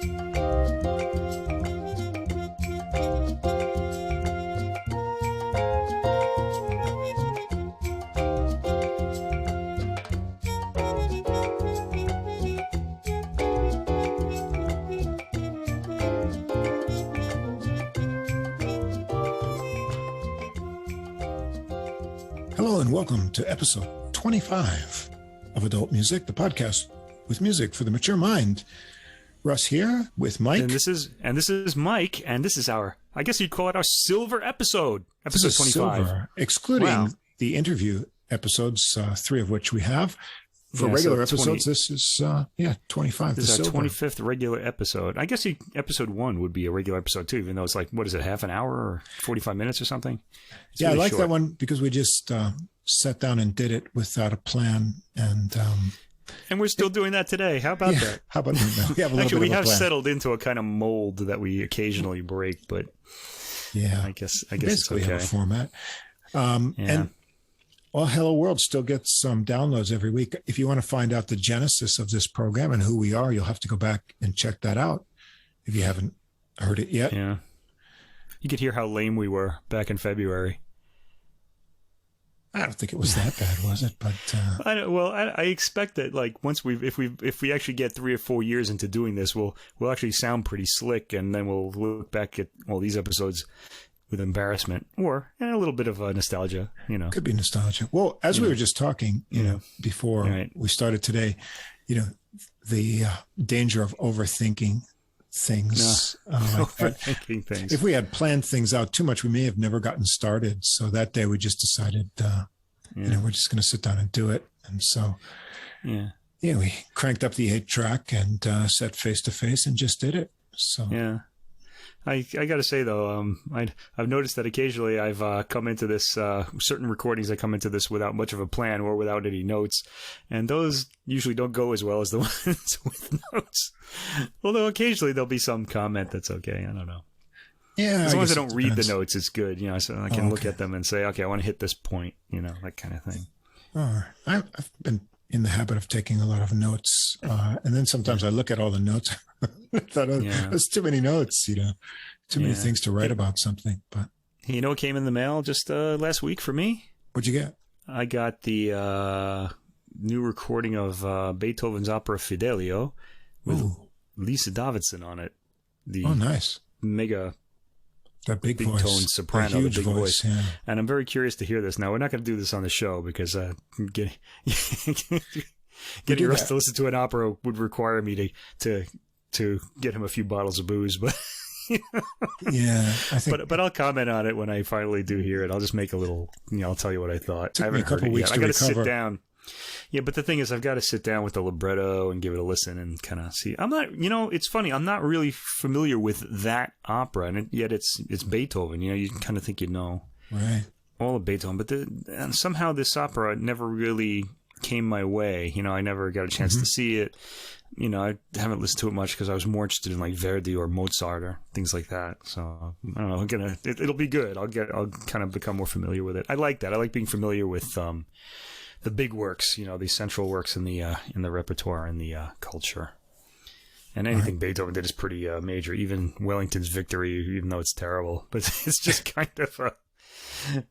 Hello and welcome to episode 25 of Adult Music, the podcast with music for the mature mind. Russ here with Mike. And this is Mike, and this is our, I guess you'd call it our silver episode 25. Silver, excluding the interview episodes, 3 of which we have. For regular episodes, this is 25. This is our 25th regular episode. I guess episode 1 would be a regular episode too, even though it's like, what is it, half an hour or 45 minutes or something? It's really I like short. that one because we just sat down and did it without a plan, and we're still doing that today. How about that? How about that? We have a little Actually, bit we of a have plan. settled into a kind of mold that we occasionally break, but I guess it's okay. We have a format. And Well, Hello World still gets some downloads every week. If you want to find out the genesis of this program and who we are, you'll have to go back and check that out if you haven't heard it yet. Yeah. You could hear how lame we were back in February. I don't think it was that bad, was it? But I expect that like once if we actually get 3 or 4 years into doing this, we'll actually sound pretty slick, and then we'll look back at all these episodes with embarrassment or a little bit of nostalgia, Could be nostalgia. Well, as we were just talking, before we started today, the danger of overthinking things. Overthinking things. If we had planned things out too much, we may have never gotten started. So that day we just decided, we're just going to sit down and do it. And so, we cranked up the 8-track and sat face to face and just did it. So, yeah. I got to say, though, I've noticed that occasionally I've come into this, certain recordings I come into this without much of a plan or without any notes, and those usually don't go as well as the ones with notes. Although occasionally there'll be some comment that's okay. I don't know. Yeah, as long as I don't read the notes, it's good. So I can look at them and say, okay, I want to hit this point, that kind of thing. Oh, I've been in the habit of taking a lot of notes, and then sometimes I look at all the notes. I thought, there's too many notes, too many things to write about something. But what came in the mail just last week for me? What'd you get? I got the new recording of Beethoven's opera Fidelio with Lisa Davidson on it. Nice. Mega. That big tone soprano, huge the big voice. Yeah. And I'm very curious to hear this. Now, we're not going to do this on the show because getting Russ to listen to an opera would require me to get him a few bottles of booze. But I think. But I'll comment on it when I finally do hear it. I'll just make a little. I'll tell you what I thought. Took I haven't me a couple heard it weeks yet. to I got to recover. sit down. Yeah, but the thing is, I've got to sit down with the libretto and give it a listen and kind of see. I'm not, it's funny. I'm not really familiar with that opera, and yet it's Beethoven. You kind of think right, all of Beethoven, but and somehow this opera never really came my way. I never got a chance to see it. I haven't listened to it much because I was more interested in like Verdi or Mozart or things like that. So I don't know. It'll be good. I'll kind of become more familiar with it. I like that. I like being familiar with the big works, the central works in the repertoire and the culture. And anything Beethoven did is pretty major. Even Wellington's Victory, even though it's terrible, but it's just kind of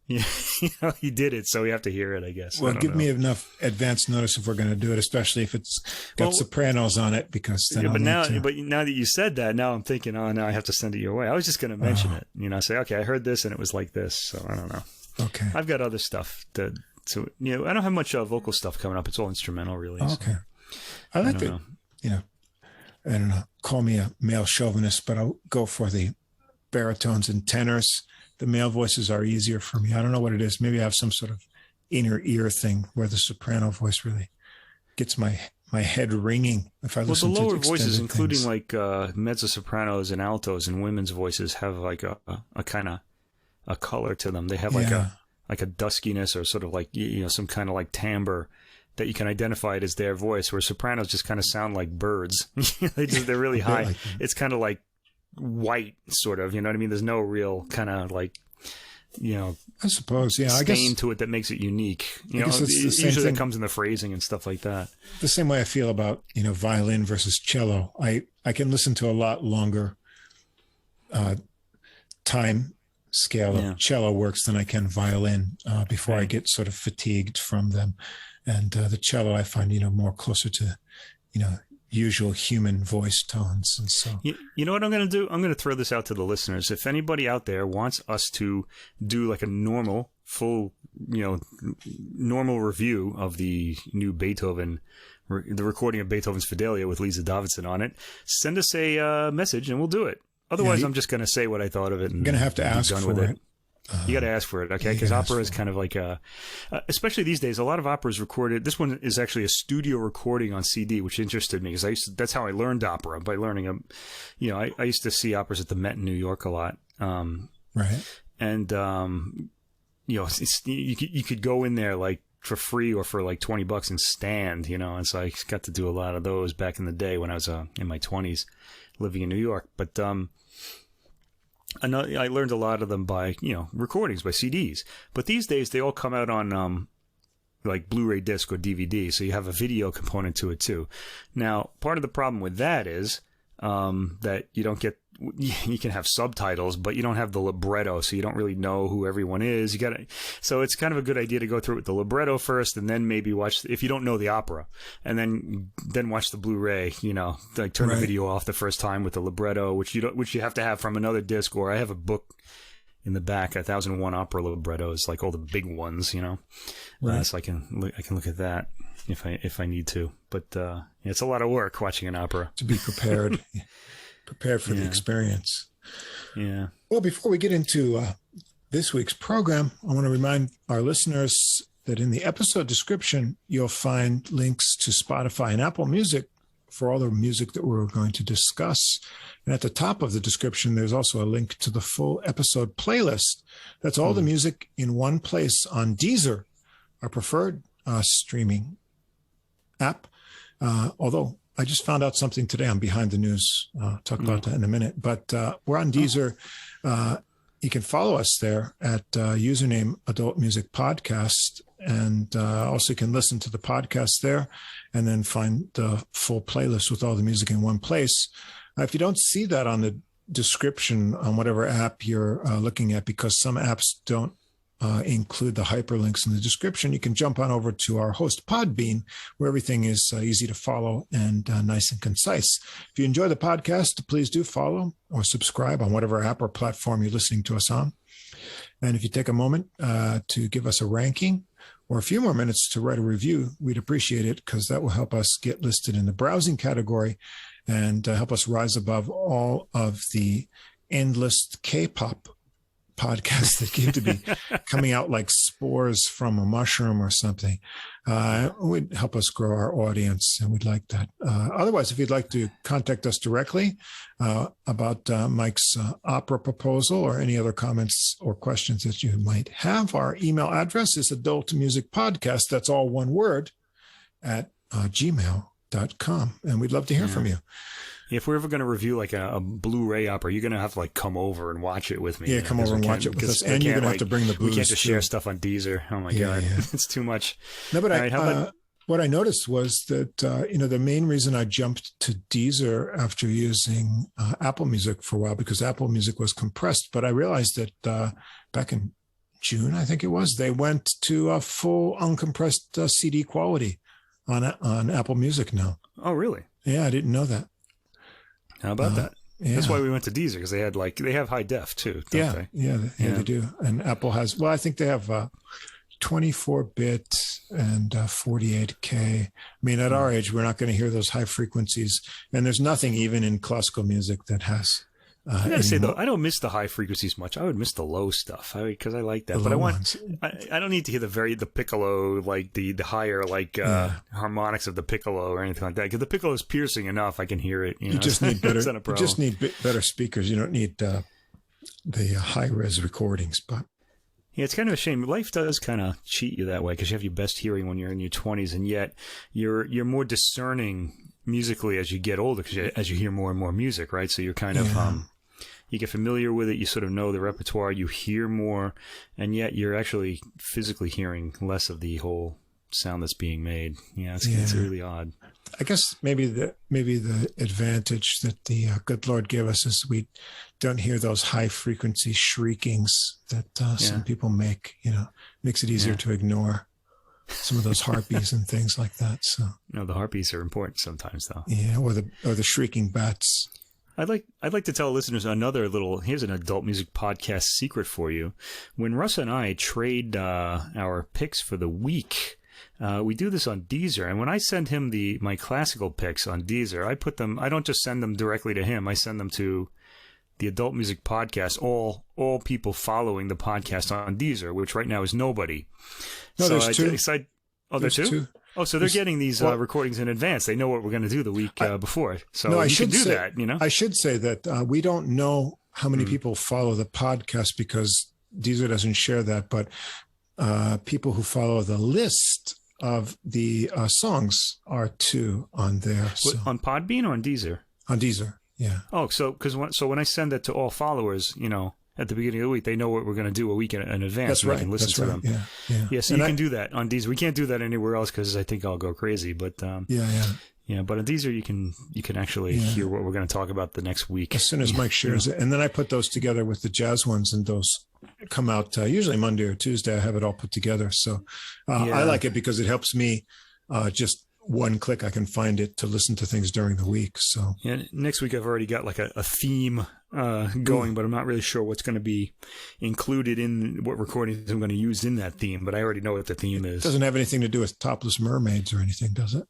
he did it, so we have to hear it, I guess. Well, give me enough advance notice if we're going to do it, especially if it's got sopranos on it, because then but now that you said that, now I'm thinking, now I have to send it your way. I was just going to mention it, say, okay, I heard this and it was like this, so I don't know. Okay, I've got other stuff that. So, I don't have much vocal stuff coming up. It's all instrumental, really. Okay. I like to, I don't know, call me a male chauvinist, but I'll go for the baritones and tenors. The male voices are easier for me. I don't know what it is. Maybe I have some sort of inner ear thing where the soprano voice really gets my head ringing if I listen to the lower voices, things. including like mezzo-sopranos and altos and women's voices, have like a kind of a color to them. They have like a duskiness or sort of like, some kind of like timbre that you can identify it as their voice, where sopranos just kind of sound like birds. They're really high. Like it's kind of like white, sort of, you know what I mean? There's no real kind of like I suppose, yeah. stain to it that makes it unique. Usually that comes in the phrasing and stuff like that. The same way I feel about, violin versus cello. I can listen to a lot longer time scale of cello works than I can violin before I get sort of fatigued from them. And the cello I find, more closer to, usual human voice tones. And so, you know what I'm going to do? I'm going to throw this out to the listeners. If anybody out there wants us to do like a normal, full, normal review of the new Beethoven, the recording of Beethoven's Fidelio with Lisa Davidson on it, send us a message and we'll do it. Otherwise, I'm just going to say what I thought of it. And I'm going to have to ask for it. You got to ask for it, okay? Because opera is kind of like especially these days, a lot of opera is recorded. This one is actually a studio recording on CD, which interested me because that's how I learned opera, by learning I used to see operas at the Met in New York a lot. Right. And, you could go in there like for free or for like $20 and stand, and so I got to do a lot of those back in the day when I was in my 20s living in New York. But, I learned a lot of them by, recordings, by CDs. But these days, they all come out on, like Blu-ray disc or DVD, so you have a video component to it too. Now, part of the problem with that is that you don't get... You can have subtitles, but you don't have the libretto, so you don't really know who everyone is. So it's kind of a good idea to go through it with the libretto first, and then maybe watch, if you don't know the opera, and then watch the Blu-ray. Like turn the video off the first time with the libretto, which you have to have from another disc. Or I have a book in the back, 1001 opera librettos, like all the big ones. Right. So I can look at that if I need to. But it's a lot of work watching an opera. To be prepared. Prepared for the experience. Yeah. Well, before we get into this week's program, I want to remind our listeners that in the episode description, you'll find links to Spotify and Apple Music for all the music that we're going to discuss. And at the top of the description, there's also a link to the full episode playlist. That's all the music in one place on Deezer, our preferred streaming app. Although I just found out something today. I'm behind the news. Talk about that in a minute. But we're on Deezer. You can follow us there at username Adult Music Podcast. And also you can listen to the podcast there and then find the full playlist with all the music in one place. If you don't see that on the description on whatever app you're looking at, because some apps don't include the hyperlinks in the description, you can jump on over to our host Podbean, where everything is easy to follow and nice and concise. If you enjoy the podcast, please do follow or subscribe on whatever app or platform you're listening to us on. And if you take a moment to give us a ranking or a few more minutes to write a review, we'd appreciate it, because that will help us get listed in the browsing category and help us rise above all of the endless K-pop podcasts that seem to be coming out like spores from a mushroom or something. Would help us grow our audience, and we'd like that. Otherwise, if you'd like to contact us directly about Mike's opera proposal or any other comments or questions that you might have, our email address is adultmusicpodcast, that's all one word, at gmail.com. And we'd love to hear from you. If we're ever going to review like a Blu-ray opera, you're going to have to like come over and watch it with me. Yeah, come over and watch it with us. And you're going to have to bring the booze. We can't just share stuff on Deezer. Oh my God. Yeah. It's too much. No, but what I noticed was that, the main reason I jumped to Deezer after using Apple Music for a while, because Apple Music was compressed. But I realized that back in June, I think it was, they went to a full uncompressed CD quality on Apple Music now. Oh, really? Yeah, I didn't know that. How about that? Yeah. That's why we went to Deezer, because they have high def too, don't they? Yeah, they do. And Apple has, I think they have 24-bit and 48K. I mean, at our age, we're not going to hear those high frequencies. And there's nothing even in classical music that has. I gotta say though, I don't miss the high frequencies much. I would miss the low stuff because I like that. But I don't need to hear the piccolo, like the higher harmonics of the piccolo or anything like that. Because the piccolo is piercing enough, I can hear it. You just need better. You just need better speakers. You don't need the high res recordings. But yeah, it's kind of a shame. Life does kind of cheat you that way, because you have your best hearing when you're in your 20s, and yet you're more discerning musically as you get older, because as you hear more and more music, right? So you're kind of you get familiar with it, you sort of know the repertoire, you hear more, and yet you're actually physically hearing less of the whole sound that's being made. It's really odd. I guess maybe the advantage that the good Lord gave us is we don't hear those high frequency shriekings that some people make. Makes it easier to ignore some of those harpies and things like that. So no, the harpies are important sometimes, though. Yeah, or the shrieking bats. I'd like to tell listeners here's an adult music podcast secret for you. When Russ and I trade our picks for the week, we do this on Deezer, and when I send him my classical picks on Deezer, I don't just send them directly to him. I send them to the Adult Music Podcast, all people following the podcast on Deezer, which right now is nobody. No, so there's two. There's two? Oh, so they're getting these recordings in advance. They know what we're going to do the week before. So no, you should do that, I should say that we don't know how many people follow the podcast because Deezer doesn't share that, but people who follow the list of the songs are two on there. So. On Podbean or on Deezer? On Deezer, yeah. Oh, so when I send that to all followers, at the beginning of the week, they know what we're going to do a week in advance. That's right. They can listen to them. Yeah. So you can do that on Deezer. We can't do that anywhere else because I think I'll go crazy. But but on Deezer you can actually hear what we're going to talk about the next week as soon as Mike shares it, and then I put those together with the jazz ones, and those come out usually Monday or Tuesday. I have it all put together, so I like it because it helps me just one click. I can find it to listen to things during the week. So next week I've already got like a theme going, but I'm not really sure what's going to be included in what recordings I'm going to use in that theme. But I already know what the theme is. It doesn't have anything to do with Topless Mermaids or anything, does it?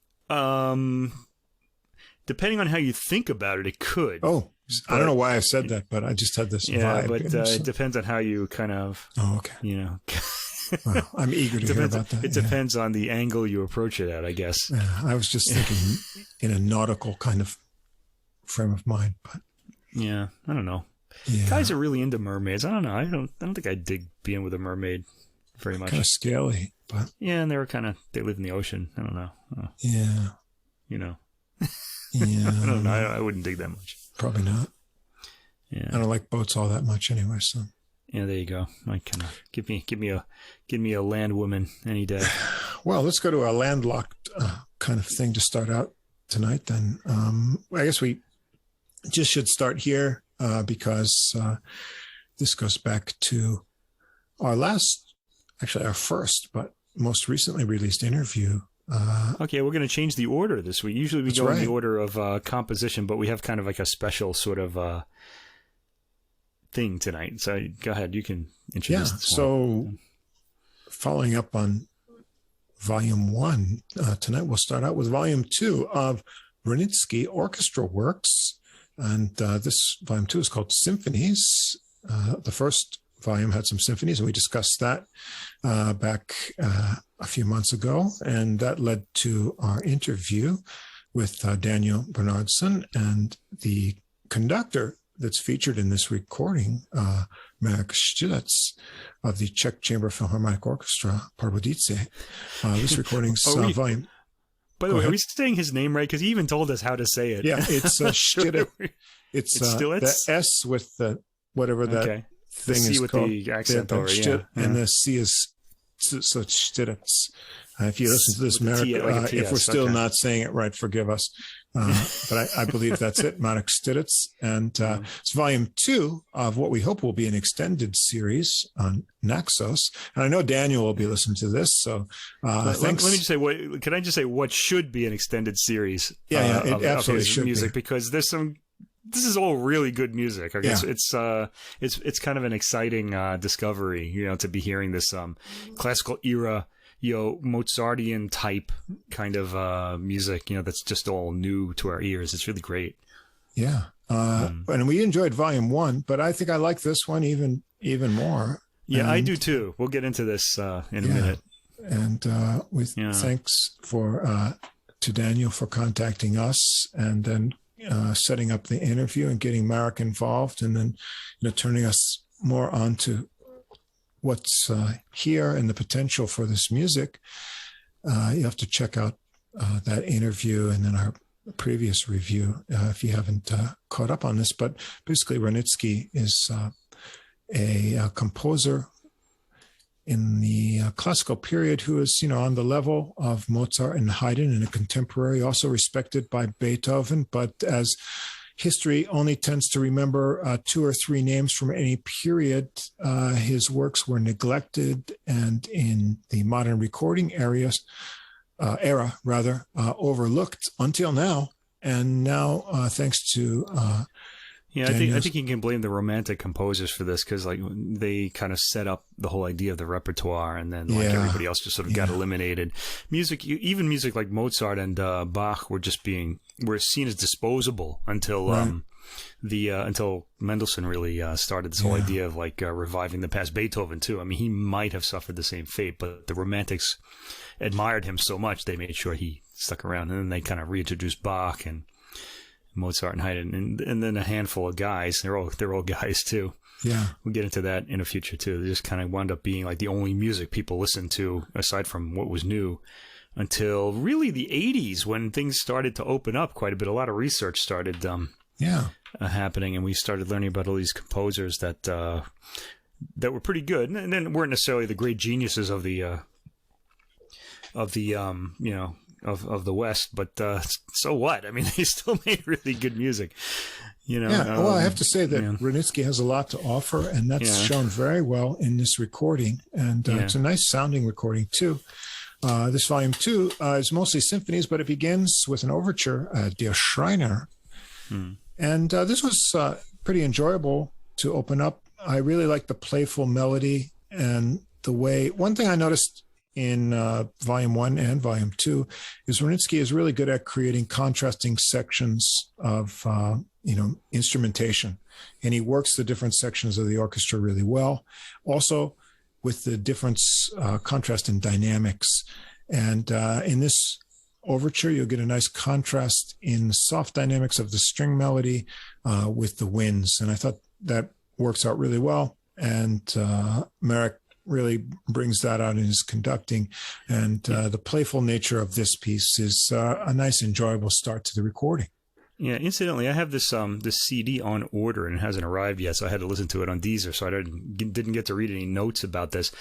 Depending on how you think about it, it could. Oh, I don't know why I said that, but I just had this vibe. But it depends on how you kind of. Oh, okay. Well, I'm eager to hear about that. It depends on the angle you approach it at, I guess. I was just thinking in a nautical kind of frame of mind, but I don't know. Guys are really into mermaids. I don't know. I don't think I dig being with a mermaid very much. Kind of scaly, but and they live in the ocean. I don't know. Yeah. I don't know. I wouldn't dig that much. Probably not. Yeah. I don't like boats all that much anyway, so. Yeah, there you go. Like, kind of give me a land woman any day. Well, let's go to a landlocked kind of thing to start out tonight. Then I guess we just should start here because this goes back to our first, but most recently released interview. Okay, we're going to change the order this week. Usually we go in the order of composition, but we have kind of like a special sort of thing tonight. So go ahead, you can introduce this one. So following up on Volume 1, tonight we'll start out with Volume 2 of Wranitzky Orchestral Works. And this Volume 2 is called Symphonies. The first volume had some symphonies, and we discussed that back a few months ago. And that led to our interview with Daniel Bernardson, and the conductor that's featured in this recording, Marek Štilec of the Czech Chamber Philharmonic Orchestra, Pardubice. This recording's volume. By the way, are we saying his name right? Because he even told us how to say it. Yeah, it's Štilec. It's the S with the whatever that thing is with called. The accent over, and the C is so Štilec. If you listen to this, Marek, if we're still not saying it right, forgive us. But I believe that's it, Marek Štilec. And it's Volume 2 of what we hope will be an extended series on Naxos. And I know Daniel will be listening to this, so thanks. Let me just say, can I just say what should be an extended series? It absolutely should music, be. Because there's some. This is all really good music. I guess it's kind of an exciting discovery, to be hearing this classical era, Mozartian type kind of music, that's just all new to our ears. It's really great. Yeah. And we enjoyed Volume 1, but I think I like this one even more. Yeah, and I do too. We'll get into this in a minute. And thanks to Daniel for contacting us and then setting up the interview and getting Marek involved, and then turning us more on to what's here and the potential for this music. You have to check out that interview and then our previous review if you haven't caught up on this. But basically, Wranitzky is a composer in the classical period who is, on the level of Mozart and Haydn and a contemporary, also respected by Beethoven. But as history only tends to remember 2 or 3 names from any period, his works were neglected and in the modern recording era, overlooked until now. And now, thanks to I think you can blame the Romantic composers for this, because like they kind of set up the whole idea of the repertoire, and then everybody else just sort of got eliminated. Even music like Mozart and Bach were seen as disposable until until Mendelssohn really started this whole idea of like reviving the past. Beethoven too. I mean, he might have suffered the same fate, but the Romantics admired him so much they made sure he stuck around, and then they kind of reintroduced Bach and Mozart and Haydn, and then a handful of guys. They're all guys too. Yeah, we'll get into that in the future too. They just kind of wound up being like the only music people listened to aside from what was new, until really the 80s, when things started to open up quite a bit. A lot of research started happening, and we started learning about all these composers that were pretty good, and then weren't necessarily the great geniuses of the the West, but so what? I mean, they still made really good music, Well, I have to say that Wranitzky has a lot to offer, and that's shown very well in this recording. And it's a nice sounding recording too. This volume 2 is mostly symphonies, but it begins with an overture, Der Schreiner. And this was pretty enjoyable to open up. I really like the playful melody and the way. One thing I noticed in volume 1 and volume 2 is Wranitzky is really good at creating contrasting sections of instrumentation, and he works the different sections of the orchestra really well, also with the difference contrast in dynamics. And in this overture, you'll get a nice contrast in the soft dynamics of the string melody with the winds, and I thought that works out really well. And Marek really brings that out in his conducting, and the playful nature of this piece is a nice, enjoyable start to the recording. Yeah, incidentally, I have this CD on order, and it hasn't arrived yet, so I had to listen to it on Deezer, so I didn't get to read any notes about this.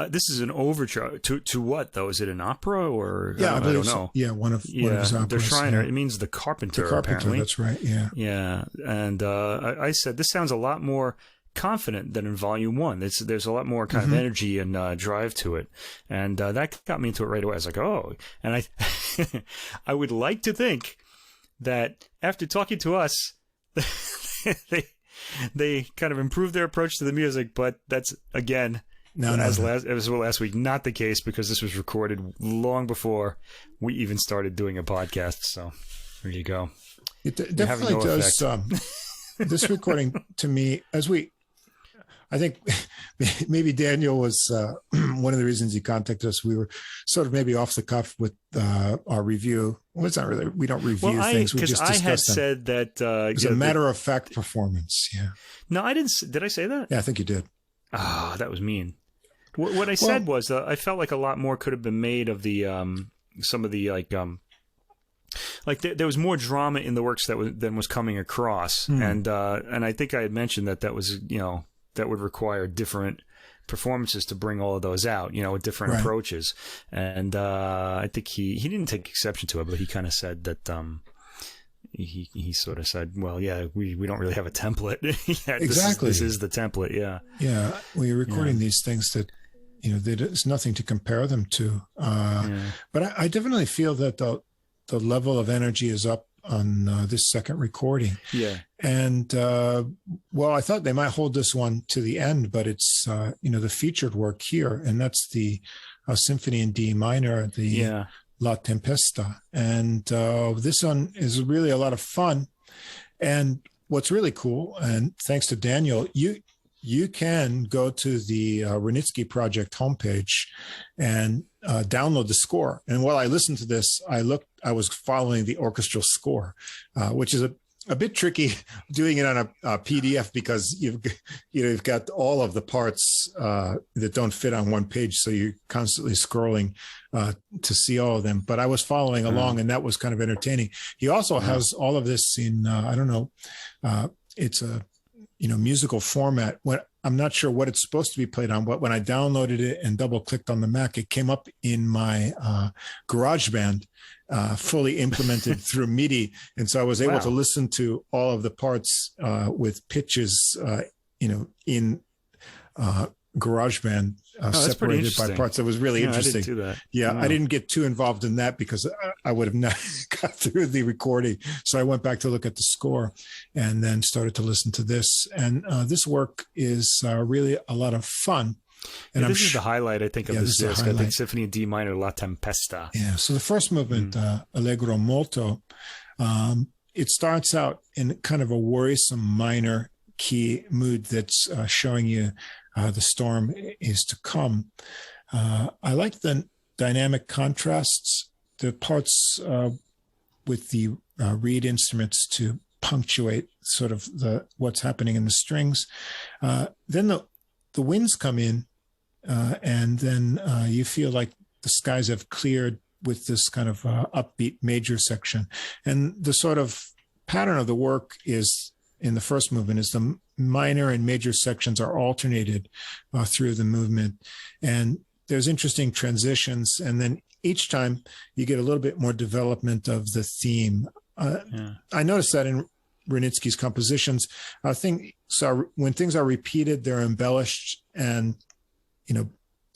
This is an overture to what, though? Is it an opera, or I don't know? Yeah, one of his operas. The Schreiner. It means the carpenter. The carpenter, apparently. That's right. Yeah. Yeah, and I said this sounds a lot more confident than in volume 1. There's a lot more kind of energy and drive to it, and that got me into it right away. I was like, oh, and I would like to think that after talking to us, they kind of improved their approach to the music, but that's again as last week not the case, because this was recorded long before we even started doing a podcast. So there you go. It definitely does. This recording to me, I think maybe Daniel was one of the reasons he contacted us. We were sort of maybe off the cuff with our review. Well, it's not really, we don't review things. We just discuss them. I had said that it's a matter-of-fact performance. Yeah. No, I didn't. Did I say that? Yeah, I think you did. Ah, that was mean. What I said was I felt like a lot more could have been made of the some of the there was more drama in the works than was coming across, and I think I had mentioned that was that would require different performances to bring all of those out, with different approaches. And I think he didn't take exception to it, but he kind of said that he sort of said, well, yeah, we don't really have a template. Exactly. This is the template. Yeah. Yeah. We're recording these things that, there's nothing to compare them to. But I definitely feel that the level of energy is up on this second recording. Yeah. And, I thought they might hold this one to the end, but it's, the featured work here, and that's the Symphony in D minor, the La Tempesta. And this one is really a lot of fun. And what's really cool, and thanks to Daniel, you can go to the Wranitzky Project homepage and download the score. And while I listened to this, I was following the orchestral score, which is a bit tricky doing it on a PDF because you've got all of the parts that don't fit on one page, so you're constantly scrolling to see all of them. But I was following along, and that was kind of entertaining. He also has all of this in I don't know, it's a musical format. I'm not sure what it's supposed to be played on, but when I downloaded it and double clicked on the Mac, it came up in my GarageBand. Fully implemented through MIDI, and so I was able to listen to all of the parts with pitches, in GarageBand, separated by parts. It was really interesting. I didn't do that. Yeah, I didn't get too involved in that because I would have not got through the recording. So I went back to look at the score, and then started to listen to this. And this work is really a lot of fun. And this is the highlight, I think, of this disc. I think Symphony in D minor, La Tempesta. Yeah. So the first movement, Allegro molto, it starts out in kind of a worrisome minor key mood that's showing you the storm is to come. I like the dynamic contrasts, the parts with the reed instruments to punctuate sort of what's happening in the strings. Then the winds come in. And then you feel like the skies have cleared with this kind of upbeat major section. And the sort of pattern of the work is, in the first movement, is the minor and major sections are alternated through the movement. And there's interesting transitions. And then each time you get a little bit more development of the theme. I noticed that in Wranitzky's compositions, when things are repeated, they're embellished and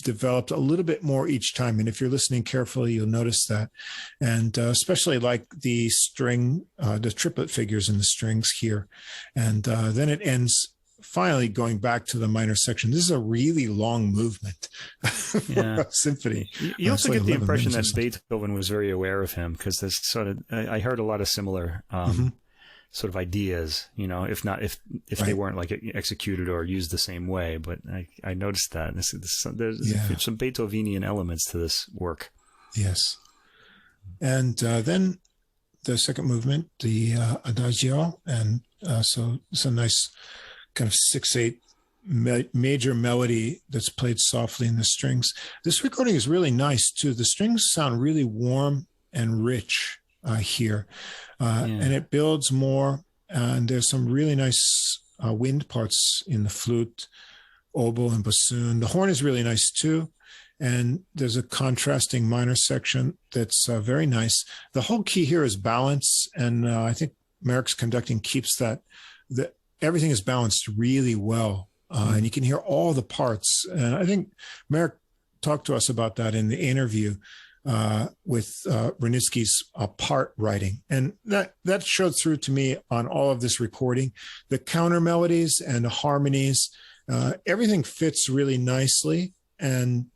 developed a little bit more each time. And if you're listening carefully, you'll notice that. And especially like the string, the triplet figures in the strings here. And then it ends finally going back to the minor section. This is a really long movement for a symphony. You also get the impression that Beethoven was very aware of him, because there's I heard a lot of similar sort of ideas, if they weren't like executed or used the same way. But I noticed that there's some Beethovenian elements to this work. Yes. And then the second movement, the Adagio, and so it's a nice kind of 6/8 major melody that's played softly in the strings. This recording is really nice too. The strings sound really warm and rich here. And it builds more, and there's some really nice wind parts in the flute, oboe, and bassoon. The horn is really nice too, and there's a contrasting minor section that's very nice. The whole key here is balance, and I think Marek's conducting keeps that everything is balanced really well, and you can hear all the parts. And I think Marek talked to us about that in the interview with Wranitzky's part writing. And that showed through to me on all of this recording. The counter melodies and the harmonies, everything fits really nicely. And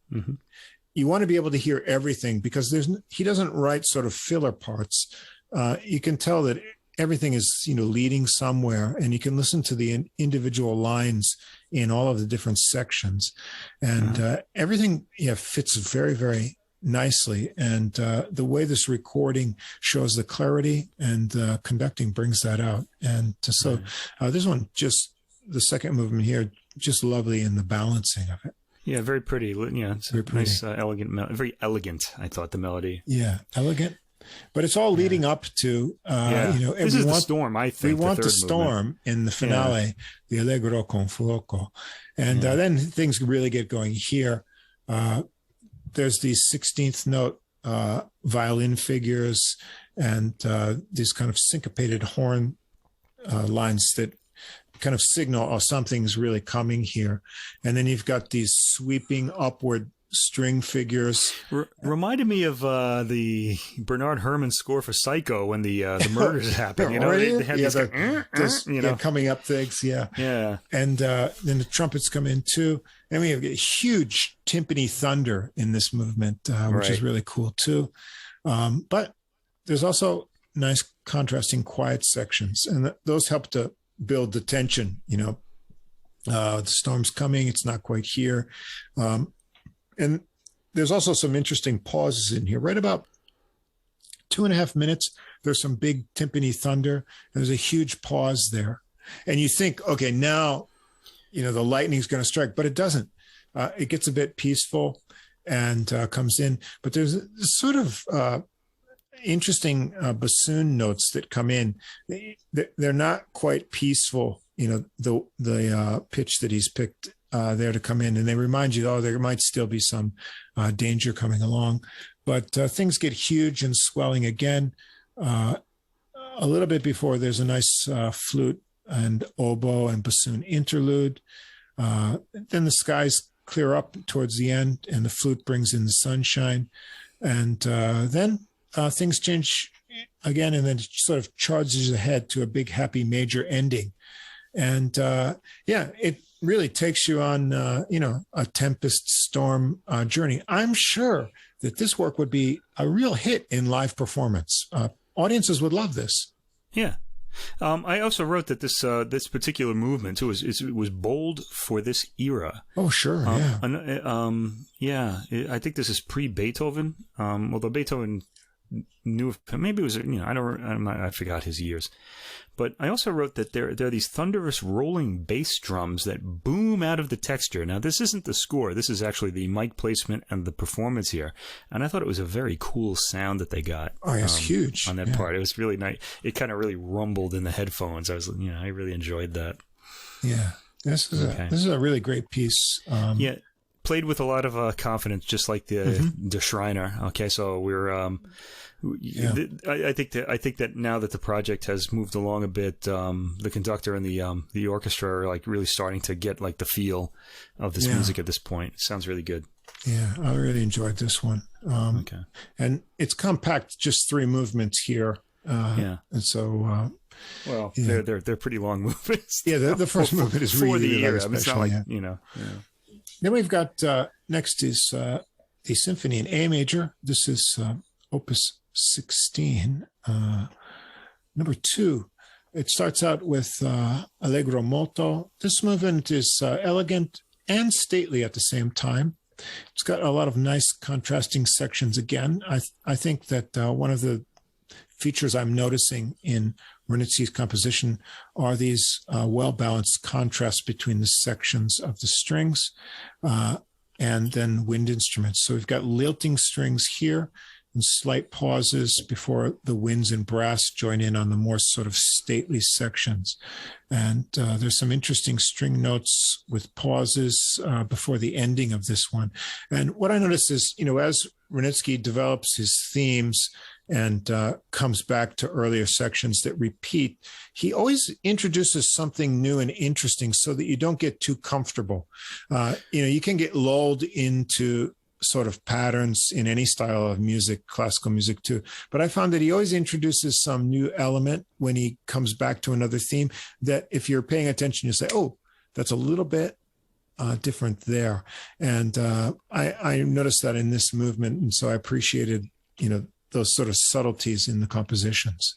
you want to be able to hear everything, because he doesn't write sort of filler parts. You can tell that everything is, leading somewhere, and you can listen to the individual lines in all of the different sections. And everything fits very, very nicely. And the way this recording shows the clarity and the conducting brings that out. And so this one, just the second movement here, just lovely in the balancing of it. Yeah, very pretty. It's very pretty. Nice, elegant, very elegant, I thought, the melody. Yeah, elegant. But it's all leading up to, this is the storm, I think. We want the storm in the finale, the Allegro con fuoco. And then things really get going here. There's these 16th note violin figures and these kind of syncopated horn lines that kind of signal, something's really coming here. And then you've got these sweeping upward string figures. Reminded me of the Bernard Herrmann score for Psycho when the murders happened. They had these coming up things. Yeah. And then the trumpets come in too. And we have a huge timpani thunder in this movement, which is really cool too. But there's also nice contrasting quiet sections, and those help to build the tension. The storm's coming; it's not quite here. And there's also some interesting pauses in here. Right about 2.5 minutes, there's some big timpani thunder. There's a huge pause there. And you think, okay, now, the lightning's going to strike, but it doesn't. It gets a bit peaceful and comes in. But there's sort of interesting bassoon notes that come in. They're not quite peaceful, the pitch that he's picked there to come in. And they remind you, there might still be some danger coming along. But things get huge and swelling again. A little bit before, there's a nice flute and oboe and bassoon interlude. Then the skies clear up towards the end, and the flute brings in the sunshine. And then things change again, and then it sort of charges ahead to a big, happy major ending. And it really takes you on, a tempest storm journey. I'm sure that this work would be a real hit in live performance. Audiences would love this. Yeah. I also wrote that this particular movement too was bold for this era. Oh, sure, yeah. I think this is pre-Beethoven. Although Beethoven knew, maybe it was, I forgot his years. But I also wrote that there are these thunderous rolling bass drums that boom out of the texture. Now, this isn't the score. This is actually the mic placement and the performance here. And I thought it was a very cool sound that they got. Oh, it's huge. On that part. It was really nice. It kind of really rumbled in the headphones. I really enjoyed that. Yeah. This is a really great piece. Yeah. Played with a lot of confidence, just like the Schreiner. Okay, so we're I think that now that the project has moved along a bit, the conductor and the orchestra are like really starting to get like the feel of this music at this point. It sounds really good. Yeah, I really enjoyed this one. Okay, and it's compact, just 3 movements here. And so. They're pretty long movements. Yeah, the first movement is really, for the really era. special. It's not like Then we've got next is the Symphony in A major. This is Opus 16, number 2. It starts out with Allegro molto. This movement is elegant and stately at the same time. It's got a lot of nice contrasting sections again. I think that one of the features I'm noticing in Wranitzky's composition are these well-balanced contrasts between the sections of the strings and then wind instruments. So we've got lilting strings here and slight pauses before the winds and brass join in on the more sort of stately sections. And there's some interesting string notes with pauses before the ending of this one. And what I noticed is, as Wranitzky develops his themes and comes back to earlier sections that repeat, he always introduces something new and interesting so that you don't get too comfortable. You can get lulled into sort of patterns in any style of music, classical music too. But I found that he always introduces some new element when he comes back to another theme that if you're paying attention, you say, oh, that's a little bit different there. And I noticed that in this movement. And so I appreciated, those sort of subtleties in the compositions.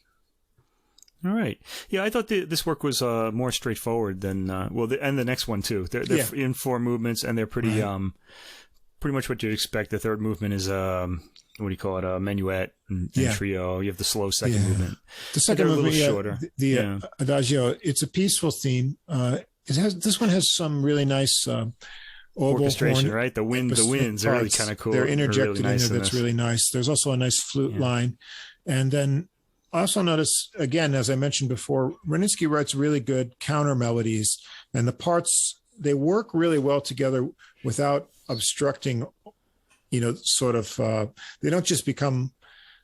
All right. Yeah, I thought this work was more straightforward than, and the next one too. They're in 4 movements and they're pretty, pretty much what you'd expect. The third movement is, what do you call it? A minuet and trio. You have the slow second movement. The second movement, a little shorter. The Adagio, it's a peaceful theme. This one has some really nice, orchestration, right? The winds are really kind of cool. They're interjected really nice in there. That's really nice. There's also a nice flute line. And then I also notice, again, as I mentioned before, Wranitzky writes really good counter melodies, and the parts, they work really well together without obstructing, they don't just become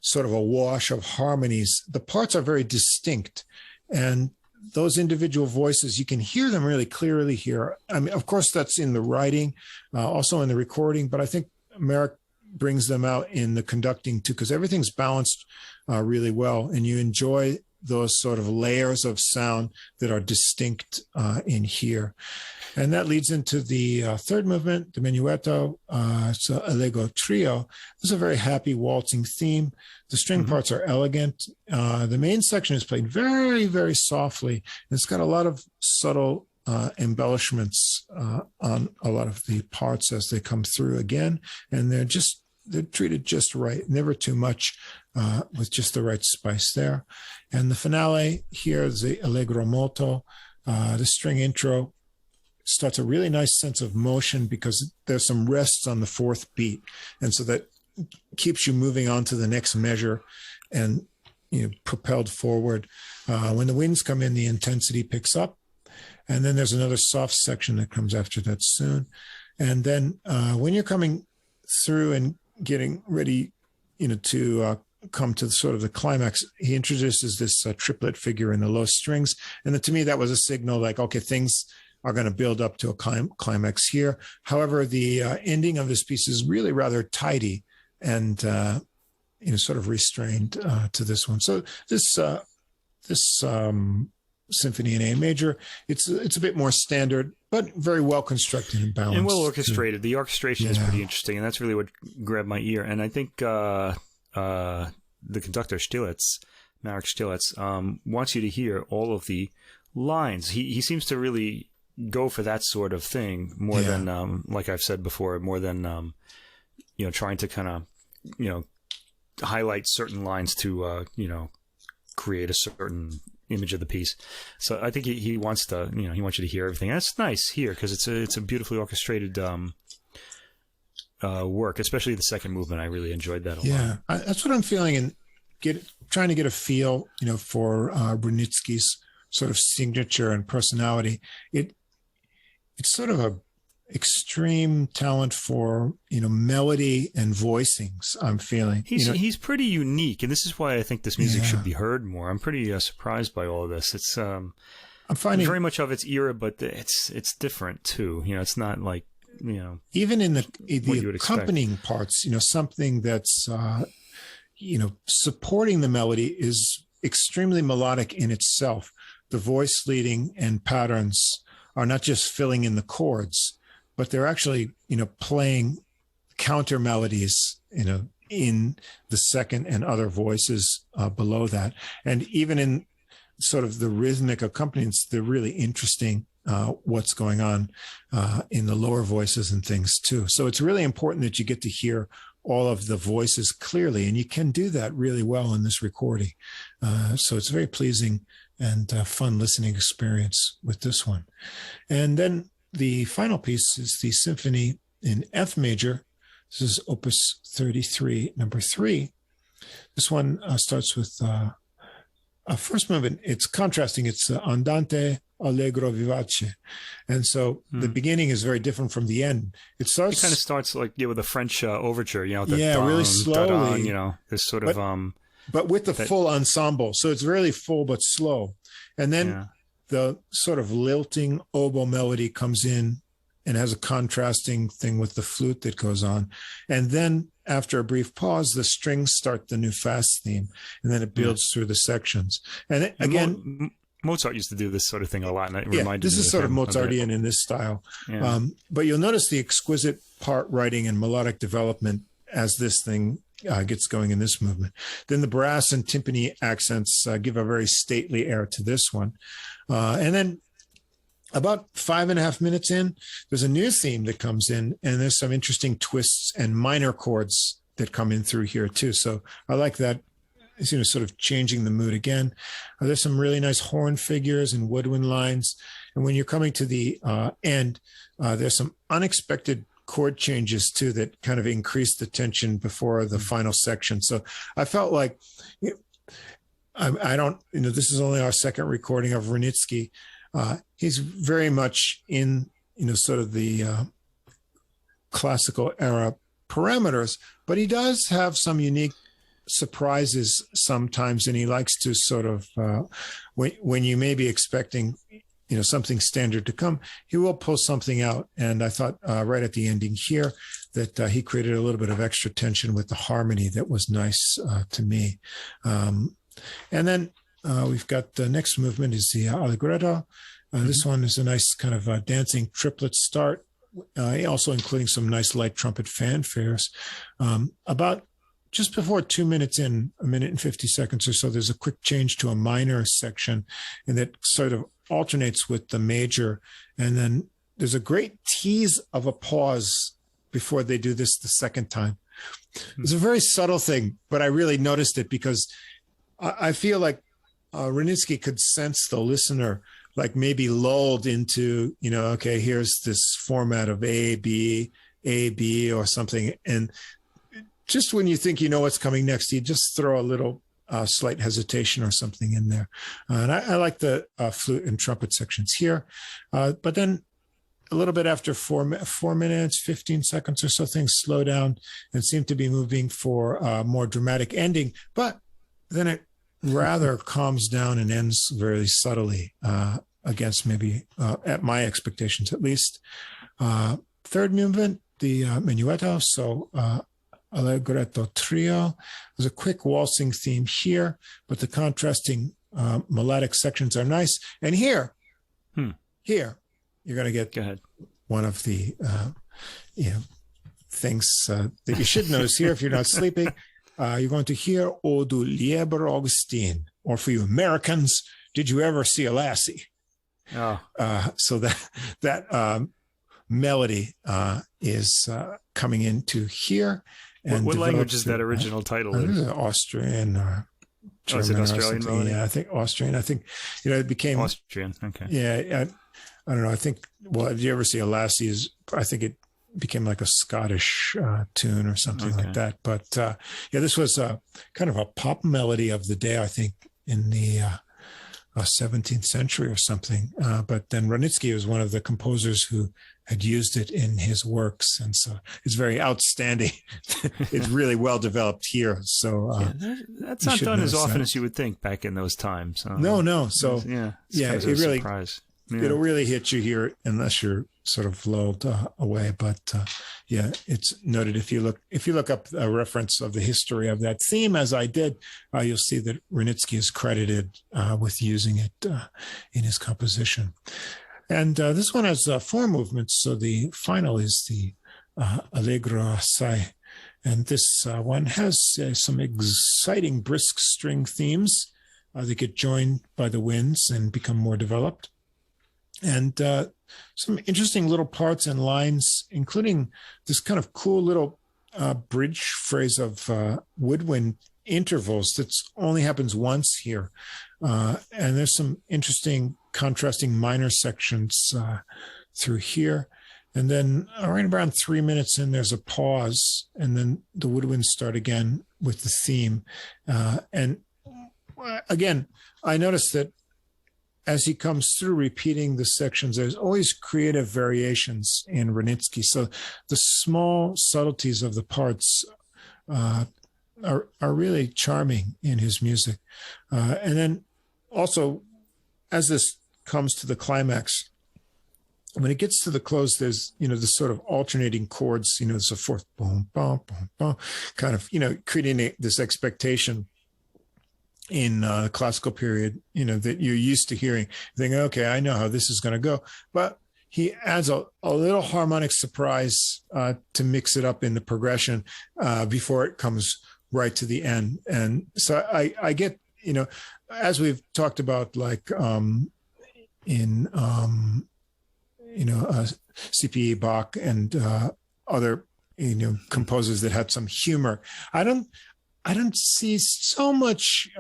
sort of a wash of harmonies. The parts are very distinct, and those individual voices, you can hear them really clearly here. I mean, of course, that's in the writing, also in the recording, but I think Marek brings them out in the conducting too, because everything's balanced really well, and you enjoy those sort of layers of sound that are distinct in here. And that leads into the third movement, the Menuetto. It's a Allegro trio. This is a very happy waltzing theme. The string parts are elegant. The main section is played very, very softly. It's got a lot of subtle embellishments on a lot of the parts as they come through again. And they're treated just right, never too much. with just the right spice there. And the finale here is the Allegro molto. The string intro starts a really nice sense of motion because there's some rests on the fourth beat. And so that keeps you moving on to the next measure and, propelled forward. When the winds come in, the intensity picks up. And then there's another soft section that comes after that soon. And then when you're coming through and getting ready, to come to sort of the climax, he introduces this triplet figure in the low strings. And to me, that was a signal like, okay, things are going to build up to a climax here. However, the ending of this piece is really rather tidy and, sort of restrained to this one. So this symphony in A major, it's a bit more standard, but very well constructed and balanced. And well orchestrated. The orchestration is pretty interesting, and that's really what grabbed my ear. And I think the conductor, Štilec, Marek Štilec, wants you to hear all of the lines. He seems to really go for that sort of thing more than, like I've said before, more than, trying to kind of, highlight certain lines to, create a certain image of the piece. So I think he wants to, he wants you to hear everything. And that's nice here because it's a beautifully orchestrated work, especially the second movement. I really enjoyed that a lot. Yeah, that's what I'm feeling, and trying to get a feel, for Wranitzky's sort of signature and personality. It's sort of a extreme talent for melody and voicings. I'm feeling he's pretty unique, and this is why I think this music should be heard more. I'm pretty surprised by all of this. It's I'm finding very much of its era, but it's different too. It's not like even in the accompanying parts. Something that's supporting the melody is extremely melodic in itself. The voice leading and patterns are not just filling in the chords, but they're actually, playing counter melodies, in the second and other voices below that. And even in sort of the rhythmic accompaniments, they're really interesting what's going on in the lower voices and things too. So it's really important that you get to hear all of the voices clearly, and you can do that really well in this recording. So it's very pleasing and fun listening experience with this one. And then the final piece is the Symphony in F major. This is Opus 33, number 3. This one starts with a first movement. It's contrasting. It's Andante Allegro Vivace. And so the beginning is very different from the end. It kind of starts like with a French overture, really slowly. This sort of... But with the full ensemble. So it's really full but slow. And then the sort of lilting oboe melody comes in and has a contrasting thing with the flute that goes on. And then after a brief pause, the strings start the new fast theme, and then it builds through the sections. And again, Mozart used to do this sort of thing a lot. And it reminded this me is sort of Mozartian in this style. Yeah. But you'll notice the exquisite part writing and melodic development as this thing gets going in this movement. Then the brass and timpani accents give a very stately air to this one. And then about 5.5 minutes in, there's a new theme that comes in, and there's some interesting twists and minor chords that come in through here too. So I like that, sort of changing the mood again. There's some really nice horn figures and woodwind lines. And when you're coming to the end, there's some unexpected chord changes too that kind of increase the tension before the final section. So I felt like I don't, this is only our second recording of Wranitzky. He's very much in, sort of the classical era parameters, but he does have some unique surprises sometimes, and he likes to sort of, when you may be expecting, something standard to come, he will pull something out. And I thought right at the ending here that he created a little bit of extra tension with the harmony that was nice to me. And then we've got the next movement is the Allegretto. This one is a nice kind of dancing triplet start, also including some nice light trumpet fanfares. About just before 2 minutes in, 1 minute and 50 seconds or so, there's a quick change to a minor section, and that sort of alternates with the major. And then there's a great tease of a pause before they do this the second time. It's a very subtle thing, but I really noticed it because I feel like Wranitzky could sense the listener, like maybe lulled into, okay, here's this format of A, B, or something. And just when you think you know what's coming next, you just throw a little slight hesitation or something in there. And I like the flute and trumpet sections here. But then a little bit after 4 minutes, 15 seconds or so, things slow down and seem to be moving for a more dramatic ending. But then it rather calms down and ends very subtly against maybe, at my expectations at least. Third movement, the Menuetto, so Allegretto trio. There's a quick waltzing theme here, but the contrasting melodic sections are nice. And here, you're going to get one of the things that you should notice here if you're not sleeping. You're going to hear O du lieber Augustin, or for you Americans, did you ever see a lassie? Oh. So that melody is coming into here. And what language is that original title? Austrian or German. Is it Australian melody? Yeah, I think Austrian. I think it became Austrian. Okay. Yeah, I don't know. I think. Well, did you ever see a lassie? I think it became like a Scottish tune or something like that. But this was kind of a pop melody of the day, I think, in the 17th century or something. But then Wranitzky was one of the composers who had used it in his works. And so it's very outstanding. It's really well developed here. So that's not done as often as you would think back in those times. No. So it really, surprise. It'll really hit you here unless you're sort of lulled away. But it's noted. If you look up a reference of the history of that theme, as I did, you'll see that Wranitzky is credited with using it in his composition. And this one has 4 movements. So the final is the Allegro assai. And this one has some exciting brisk string themes that get joined by the winds and become more developed. And some interesting little parts and lines, including this kind of cool little bridge phrase of woodwind intervals that only happens once here. And there's some interesting contrasting minor sections through here. And then right around 3 minutes in, there's a pause, and then the woodwinds start again with the theme. And again, I noticed that as he comes through repeating the sections, there's always creative variations in Wranitzky. So the small subtleties of the parts are really charming in his music. And then also, as this comes to the climax, when it gets to the close, there's, this sort of alternating chords, there's a fourth boom, boom, boom, boom, kind of, creating this expectation in the classical period, that you're used to hearing, thinking, okay, I know how this is going to go. But he adds a little harmonic surprise to mix it up in the progression before it comes right to the end. And so I get, as we've talked about, like in, C.P. Bach and other, composers that had some humor. I don't see so much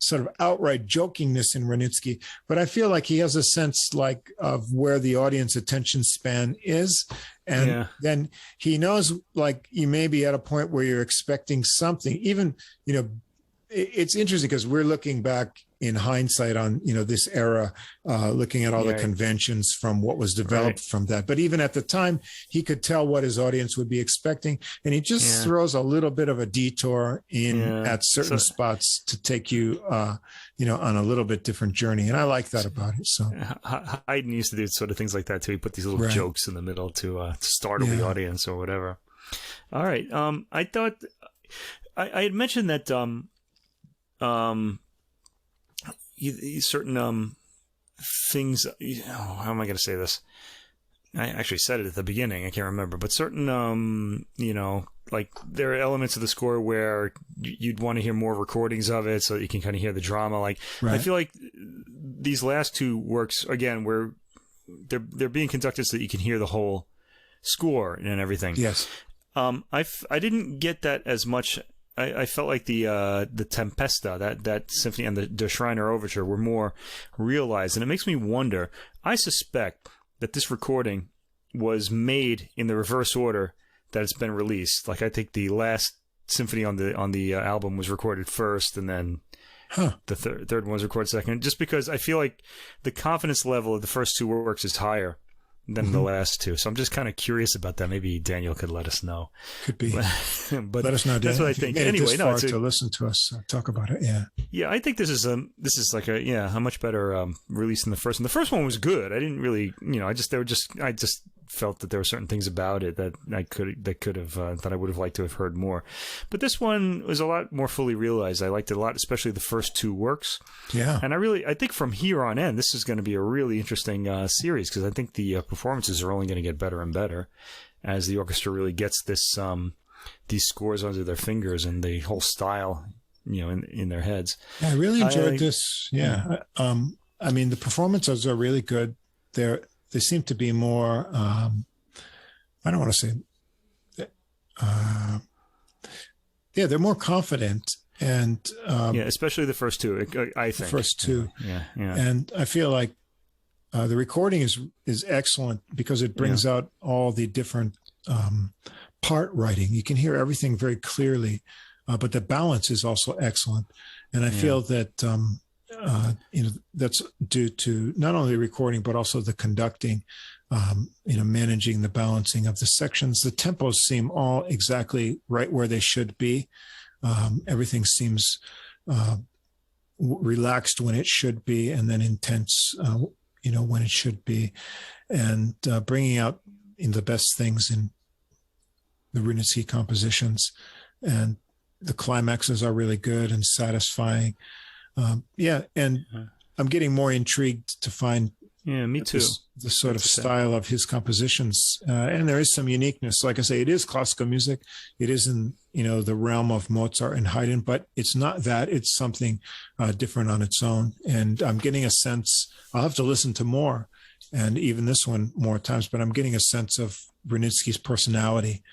sort of outright jokingness in Wranitzky, but I feel like he has a sense like of where the audience attention span is. And then he knows, like, you may be at a point where you're expecting something. Even, it's interesting because we're looking back in hindsight on, this era, looking at all the conventions from what was developed from that. But even at the time, he could tell what his audience would be expecting. And he just throws a little bit of a detour in at certain spots to take you, on a little bit different journey. And I like that about it. So Haydn used to do sort of things like that too. He put these little jokes in the middle to startle the audience or whatever. All right. I thought I had mentioned that, certain things. How am I going to say this? I actually said it at the beginning. I can't remember, but certain, like there are elements of the score where you'd want to hear more recordings of it so that you can kind of hear the drama. Like I feel like these last 2 works again, where they're being conducted so that you can hear the whole score and everything. Yes. I didn't get that as much. I felt like the Tempesta, that symphony, and the Schreiner Overture were more realized, and it makes me wonder. I suspect that this recording was made in the reverse order that it's been released. Like, I think the last symphony on the album was recorded first, and then the third one was recorded second. Just because I feel like the confidence level of the first two works is higher than the last two. So I'm just kind of curious about that. Maybe Daniel could let us know. Could be. But let us know, Dan. That's what I think. Anyway, to listen to us talk about it. Yeah. Yeah, I think this is like a much better release than the first one. The first one was good. I didn't really, I just felt that there were certain things about it that I would have liked to have heard more. But this one was a lot more fully realized. I liked it a lot, especially the first two works. Yeah. And I think from here on in, this is going to be a really interesting series, because I think the performances are only going to get better and better as the orchestra really gets these scores under their fingers and the whole style, in their heads. Yeah, I really enjoyed this. Yeah. I mean, the performances are really good. They seem to be more, I don't want to say, they're more confident. And especially the first two, I think. The first two. Yeah. And I feel like the recording is excellent because it brings out all the different part writing. You can hear everything very clearly, but the balance is also excellent. And I feel that that's due to not only the recording, but also the conducting, managing the balancing of the sections. The tempos seem all exactly right where they should be. Everything seems relaxed when it should be, and then intense, when it should be, and bringing out the best things in the Wranitzky compositions. And the climaxes are really good and satisfying. And I'm getting more intrigued to find me too. The sort of style of his compositions. And there is some uniqueness. Like I say, it is classical music. It is in, the realm of Mozart and Haydn, but it's not that. It's something different on its own. And I'm getting a sense, I'll have to listen to more, and even this one more times, but I'm getting a sense of Wranitzky's personality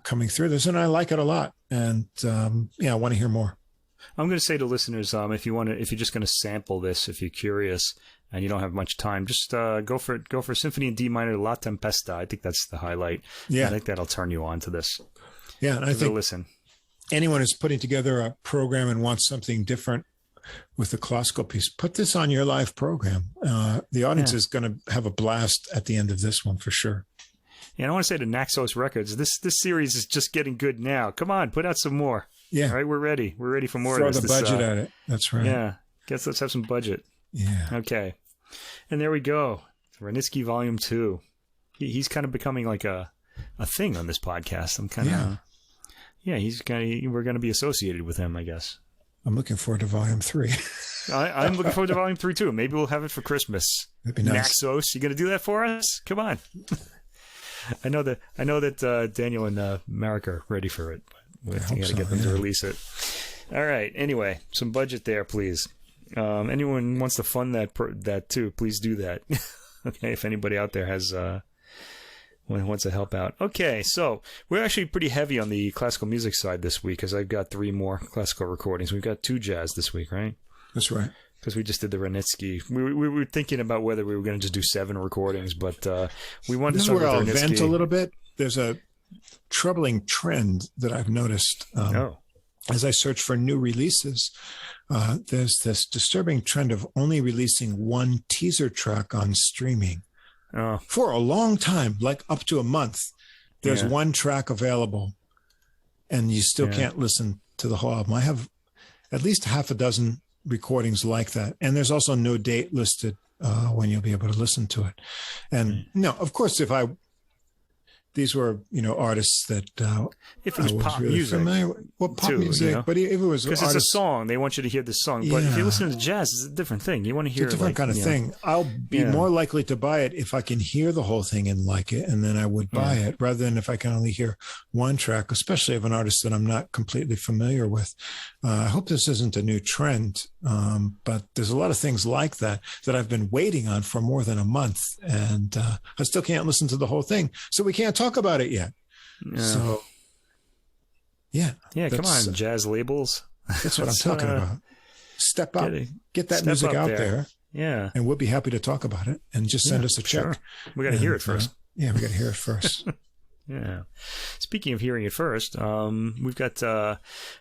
coming through this. And I like it a lot. And I want to hear more. I'm going to say to listeners, if you're just going to sample this, if you're curious and you don't have much time, just go for Symphony in D minor, La Tempesta. I think that's the highlight. Yeah, I think that'll turn you on to this. Yeah, and I think listen. Anyone who's putting together a program and wants something different with the classical piece, put this on your live program. The audience is going to have a blast at the end of this one for sure. Yeah, and I want to say to Naxos Records, this series is just getting good now. Come on, put out some more. Yeah. All right, we're ready. We're ready for more Throw of this. Throw the budget at it. That's right. Yeah. Let's have some budget. Yeah. Okay. And there we go. Wranitzky Volume 2. He's kind of becoming like a thing on this podcast. I'm kind of... Yeah, we're going to be associated with him, I guess. I'm looking forward to Volume 3. I'm looking forward to Volume 3, too. Maybe we'll have it for Christmas. That'd be nice. Naxos, you going to do that for us? Come on. I know that Daniel and Marek are ready for it. We got to get them to release it. All right. Anyway, some budget there, please. Anyone wants to fund that too, please do that. Okay, if anybody out there has wants to help out. Okay, so we're actually pretty heavy on the classical music side this week, because I've got 3 more classical recordings. We've got 2 jazz this week, right? That's right. Because we just did the Wranitzky. We were thinking about whether we were going to just do 7 recordings, but we wanted to start with Wranitzky. This is where I'll vent a little bit. There's a troubling trend that I've noticed as I search for new releases. There's this disturbing trend of only releasing 1 teaser track on streaming. For a long time, like up to a month. There's 1 track available, and you still can't listen to the whole album. I have at least half a dozen recordings like that, and there's also no date listed when you'll be able to listen to it. And of course, these were, artists that if it was pop really music, pop music, but if it was because it's a song, they want you to hear this song. But if you listen to jazz, it's a different thing. You want to hear it's a different kind of thing. I'll be more likely to buy it if I can hear the whole thing and like it, and then I would buy it, rather than if I can only hear 1 track, especially of an artist that I'm not completely familiar with. I hope this isn't a new trend, but there's a lot of things like that I've been waiting on for more than a month, and I still can't listen to the whole thing, so we can't talk about it yet. So, yeah. Yeah, come on, jazz labels. That's what I'm talking about. Step up. Get that music out there. Yeah. And we'll be happy to talk about it. And just send us a check. Sure. We got to hear it first. We got to hear it first. Yeah. Speaking of hearing it first, we've got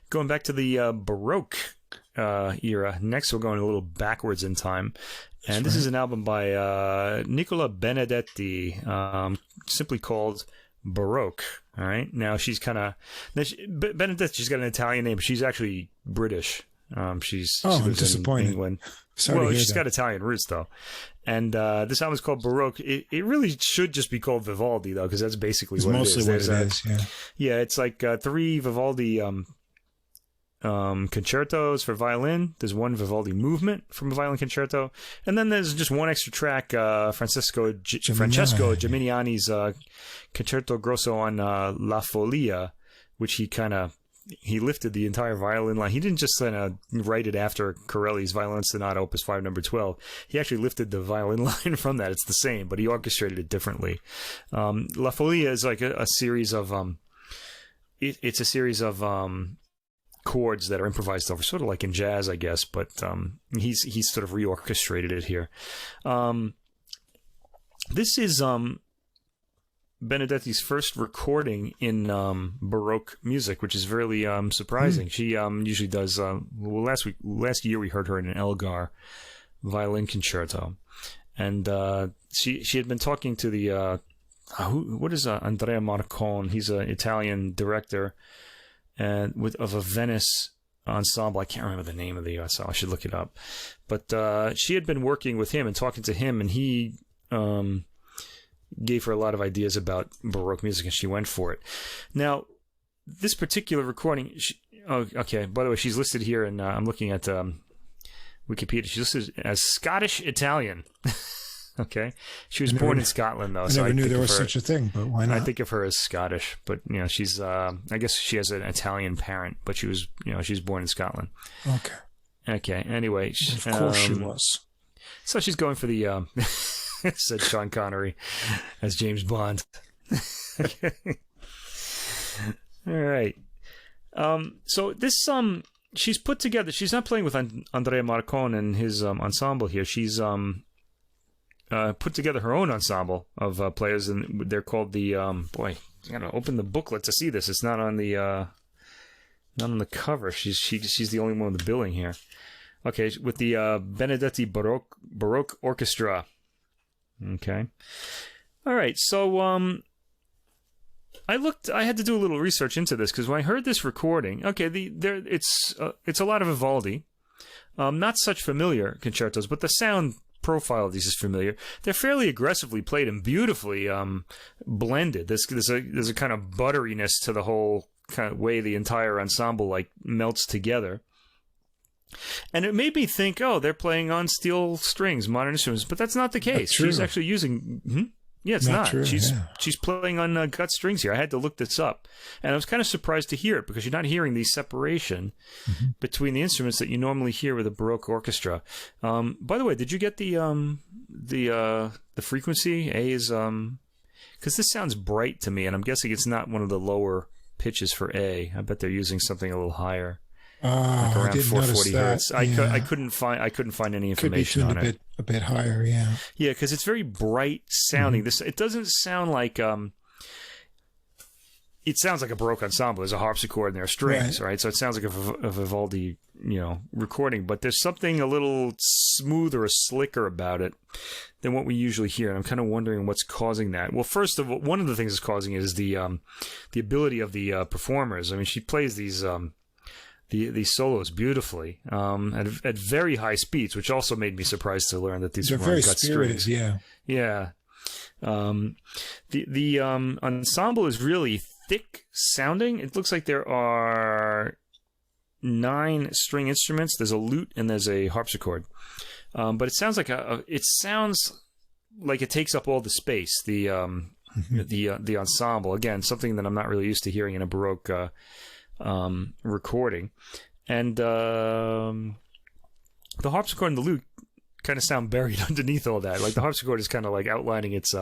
going back to the Baroque era. Next, we're going a little backwards in time. And this is an album by Nicola Benedetti, simply called Baroque. All right. Now, she's kind of... Benedetti, she's got an Italian name, but she's actually British. She lives disappointed. In England. She's got Italian roots, though. And this album is called Baroque. It really should just be called Vivaldi, though, because that's basically what it is. Mostly what it is, yeah. Yeah, it's like 3 Vivaldi concertos for violin. There's 1 Vivaldi movement from a violin concerto. And then there's just 1 extra track, Francesco Geminiani's Concerto Grosso on La Follia, which he lifted the entire violin line. He didn't just write it after Corelli's Violin Sonata, Opus 5, number 12. He actually lifted the violin line from that. It's the same, but he orchestrated it differently. La Follia is like a series of it's a series of chords that are improvised over, sort of like in jazz, I guess. But he's sort of reorchestrated it here. This is Benedetti's first recording in Baroque music, which is really surprising. She usually does. Last year we heard her in an Elgar violin concerto, and she had been talking to the Andrea Marcon. He's an Italian director, and of a Venice ensemble. I can't remember the name of the ensemble. I should look it up. But she had been working with him and talking to him, and he gave her a lot of ideas about Baroque music, and she went for it. Now, this particular recording... okay, by the way, she's listed here, and I'm looking at Wikipedia. She's listed as Scottish-Italian. Okay? She was born in Scotland, though. I never knew there was such a thing, but why not? I think of her as Scottish, but, she's... I guess she has an Italian parent, but she was born in Scotland. Okay, anyway. Of course she was. So she's going for the... said Sean Connery as James Bond. Okay. All right. So this she's put together. She's not playing with Andrea Marcon and his ensemble here. She's put together her own ensemble of players, and they're called the boy. I gotta open the booklet to see this. It's not on the cover. She's the only one with the billing here. Okay, with the Benedetti Baroque Orchestra. Okay. All right. So I had to do a little research into this, because when I heard this recording, it's a lot of Vivaldi, not such familiar concertos, but the sound profile of these is familiar. They're fairly aggressively played and beautifully blended. There's a kind of butteriness to the whole kind of way the entire ensemble melts together. And it made me think, they're playing on steel strings, modern instruments, but that's not the case. She's actually using... Yeah, it's not. True, she's playing on gut strings here. I had to look this up, and I was kind of surprised to hear it, because you're not hearing the separation between the instruments that you normally hear with a Baroque orchestra. By the way, did you get the frequency? A is because this sounds bright to me, and I'm guessing it's not one of the lower pitches for A. I bet they're using something a little higher. Like around 440 hertz. I couldn't find any information on it. A bit higher, yeah. Yeah, because it's very bright sounding. It doesn't sound like it sounds like a Baroque ensemble. There's a harpsichord and there are strings, right? So it sounds like a Vivaldi, recording. But there's something a little smoother or slicker about it than what we usually hear. And I'm kind of wondering what's causing that. Well, first of all, one of the things that's causing it is the ability of the performers. I mean, she plays these solos beautifully at very high speeds, which also made me surprised to learn that these are very gut strings. Yeah. The ensemble is really thick sounding. It looks like there are 9 string instruments. There's a lute and there's a harpsichord, but it sounds like it takes up all the space. The ensemble, again, something that I'm not really used to hearing in a Baroque recording, and the harpsichord and the lute kind of sound buried underneath all that. Like the harpsichord is kind of like outlining its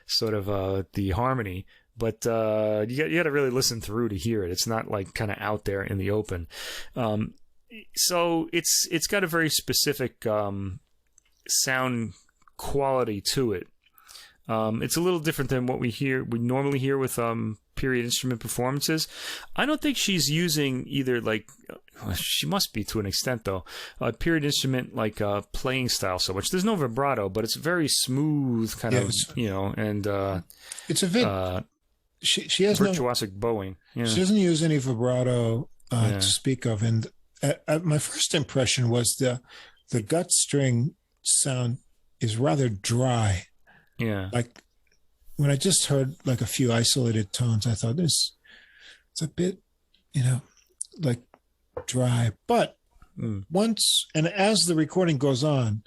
sort of the harmony, but you got to really listen through to hear it. It's not like kind of out there in the open. So it's got a very specific sound quality to it. It's a little different than what we normally hear with period instrument performances. I don't think she's using either she must be to an extent though, period instrument playing style so much. There's no vibrato, but it's very smooth kind of, and it's a bit she has virtuosic bowing. Yeah. She doesn't use any vibrato to speak of, and my first impression was the gut string sound is rather dry. Yeah. Like when I just heard like a few isolated tones, I thought it's a bit, like dry. But once, and as the recording goes on,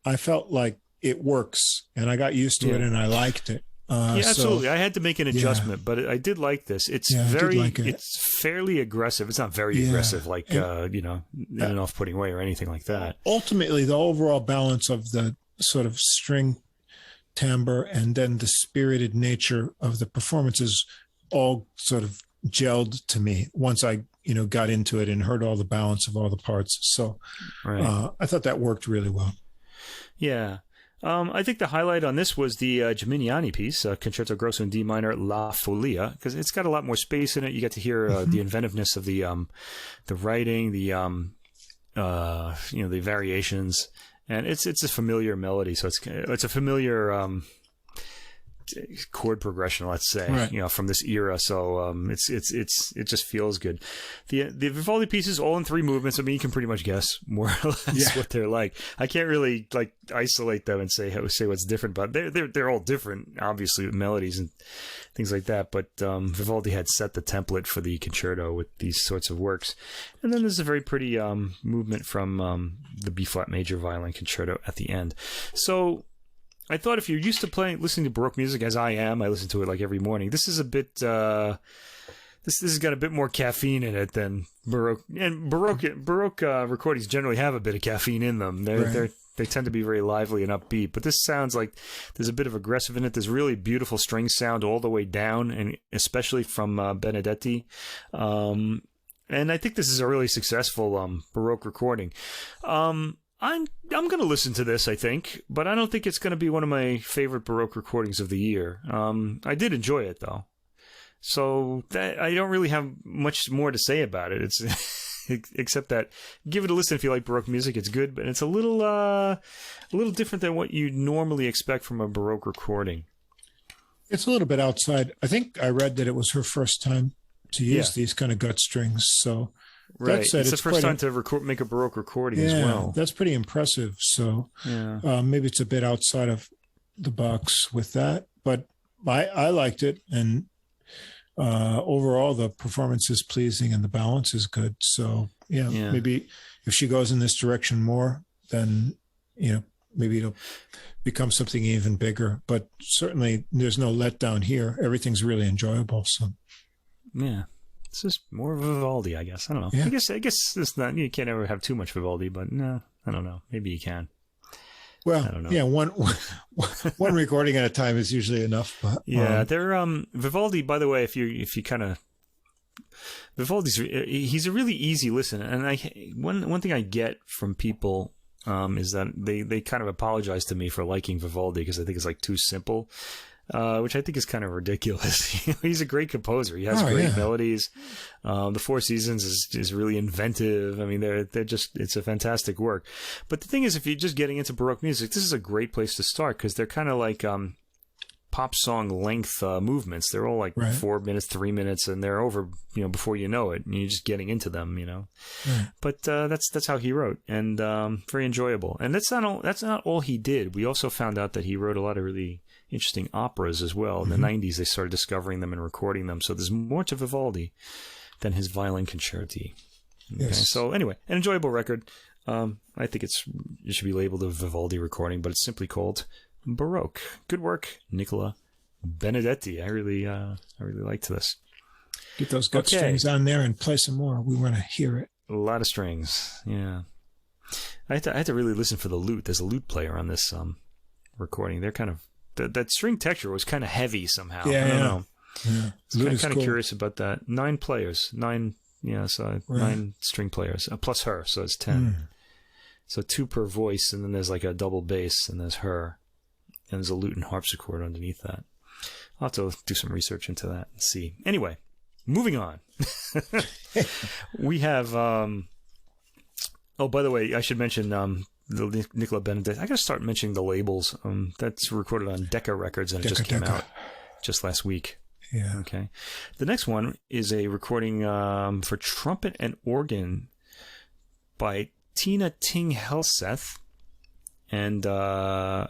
I felt like it works, and I got used to it, and I liked it. Absolutely. I had to make an adjustment, but I did like this. It's it's fairly aggressive. It's not very aggressive, in an off-putting way or anything like that. Ultimately, the overall balance of the sort of string timbre and then the spirited nature of the performances all sort of gelled to me once I, got into it and heard all the balance of all the parts. So I thought that worked really well. Yeah. I think the highlight on this was the Geminiani piece, Concerto Grosso in D minor, La Folia, because it's got a lot more space in it. You get to hear the inventiveness of the writing, the variations, and it's a familiar melody. So it's a familiar chord progression, let's say, from this era. So it just feels good. The Vivaldi pieces all in 3 movements. I mean, you can pretty much guess more or less what they're like. I can't really isolate them and say what's different, but they're all different, obviously, with melodies and things like that. But Vivaldi had set the template for the concerto with these sorts of works. And then there's a very pretty movement from the B flat major violin concerto at the end. So I thought if you're used to listening to Baroque music, as I am, I listen to it like every morning. This is a bit, this has got a bit more caffeine in it than Baroque. And Baroque recordings generally have a bit of caffeine in them. They tend to be very lively and upbeat. But this sounds like there's a bit of aggressive in it. There's really beautiful string sound all the way down, and especially from Benedetti. And I think this is a really successful Baroque recording. I'm going to listen to this, I think, but I don't think it's going to be one of my favorite Baroque recordings of the year. I did enjoy it, though. So I don't really have much more to say about it. It's except that give it a listen if you like Baroque music. It's good, but it's a little different than what you normally expect from a Baroque recording. It's a little bit outside. I think I read that it was her first time to use these kind of gut strings, so... Right, it's the first time to make a Baroque recording as well. That's pretty impressive. So maybe it's a bit outside of the box with that, but I liked it, and overall the performance is pleasing and the balance is good. So maybe if she goes in this direction more, then maybe it'll become something even bigger. But certainly there's no letdown here. Everything's really enjoyable. So it's just more Vivaldi, I guess. I don't know. Yeah. I guess it's not. You can't ever have too much Vivaldi, but no, I don't know. Maybe you can. Well, I don't know. One recording at a time is usually enough. But, they're Vivaldi. By the way, if you kind of he's a really easy listen, and one thing I get from people is that they kind of apologize to me for liking Vivaldi because I think it's too simple. Which I think is kind of ridiculous. He's a great composer. He has great melodies. The Four Seasons is really inventive. I mean, they're just, it's a fantastic work. But the thing is, if you're just getting into Baroque music, this is a great place to start because they're kind of like pop song length movements. They're all 4 minutes, 3 minutes, and they're over, before you know it, and you're just getting into them, Right. But that's how he wrote, and very enjoyable. And that's not all he did. We also found out that he wrote a lot of really interesting operas as well. In the 90s, they started discovering them and recording them. So there's more to Vivaldi than his violin concerti. Okay? Yes. So anyway, an enjoyable record. I think it should be labeled a Vivaldi recording, but it's simply called Baroque. Good work, Nicola Benedetti. I really liked this. Get those gut strings on there and play some more. We want to hear it. A lot of strings. Yeah. I had to really listen for the lute. There's a lute player on this recording. They're kind of that string texture was kind of heavy somehow. Yeah, I don't know. Yeah. So I'm kind of curious about that. 9 players, 9 string players, plus her, so it's 10. So 2 per voice, and then there's like a double bass, and there's her, and there's a lute and harpsichord underneath that. I'll have to do some research into that and see. Anyway, moving on. We have. Oh, by the way, I should mention the Nicola Benedetti. I got to start mentioning the labels. That's recorded on Decca Records, and it just came out just last week. Yeah. Okay. The next one is a recording for trumpet and organ by Tine Thing Helseth and Kåre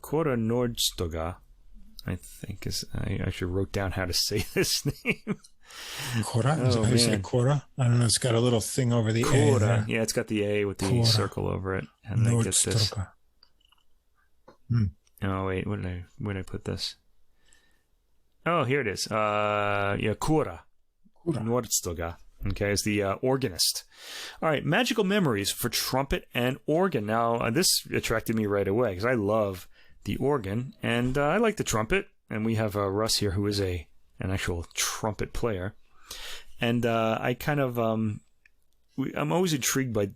Nordstoga. I think I actually wrote down how to say this name. Kåre? How do you say Kåre? I don't know. It's got a little thing over the Kåre. A. Yeah, it's got the A with the circle over it. And then get this. Oh, wait. Where did I put this? Oh, here it is. Kåre Nordstoga. Okay, is the organist. All right, Magical Memories for trumpet and organ. Now, this attracted me right away because I love the organ and I like the trumpet. And we have Russ here, who is an actual trumpet player. And I kind of, I'm always intrigued by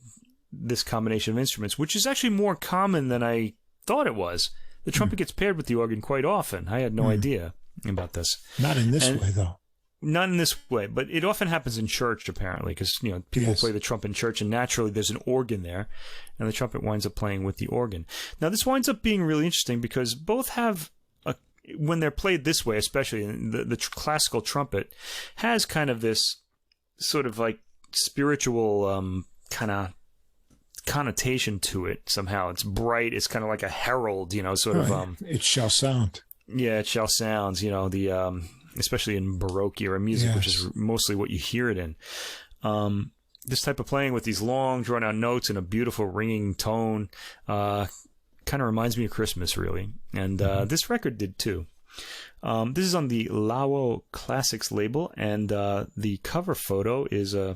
this combination of instruments, which is actually more common than I thought it was. The trumpet gets paired with the organ quite often. I had no idea about this. Not in this way, though. Not in this way, but it often happens in church, apparently, because people play the trumpet in church, and naturally there's an organ there, and the trumpet winds up playing with the organ. Now, this winds up being really interesting because both have, when they're played this way, especially the classical trumpet, has kind of this sort of like spiritual kind of connotation to it somehow. It's bright. It's kind of like a herald, sort of. It shall sound. Yeah, it shall sounds. Especially in Baroque era music, which is mostly what you hear it in. This type of playing with these long, drawn-out notes and a beautiful ringing tone kind of reminds me of Christmas, really. And this record did, too. This is on the LAWO Classics label, and the cover photo is a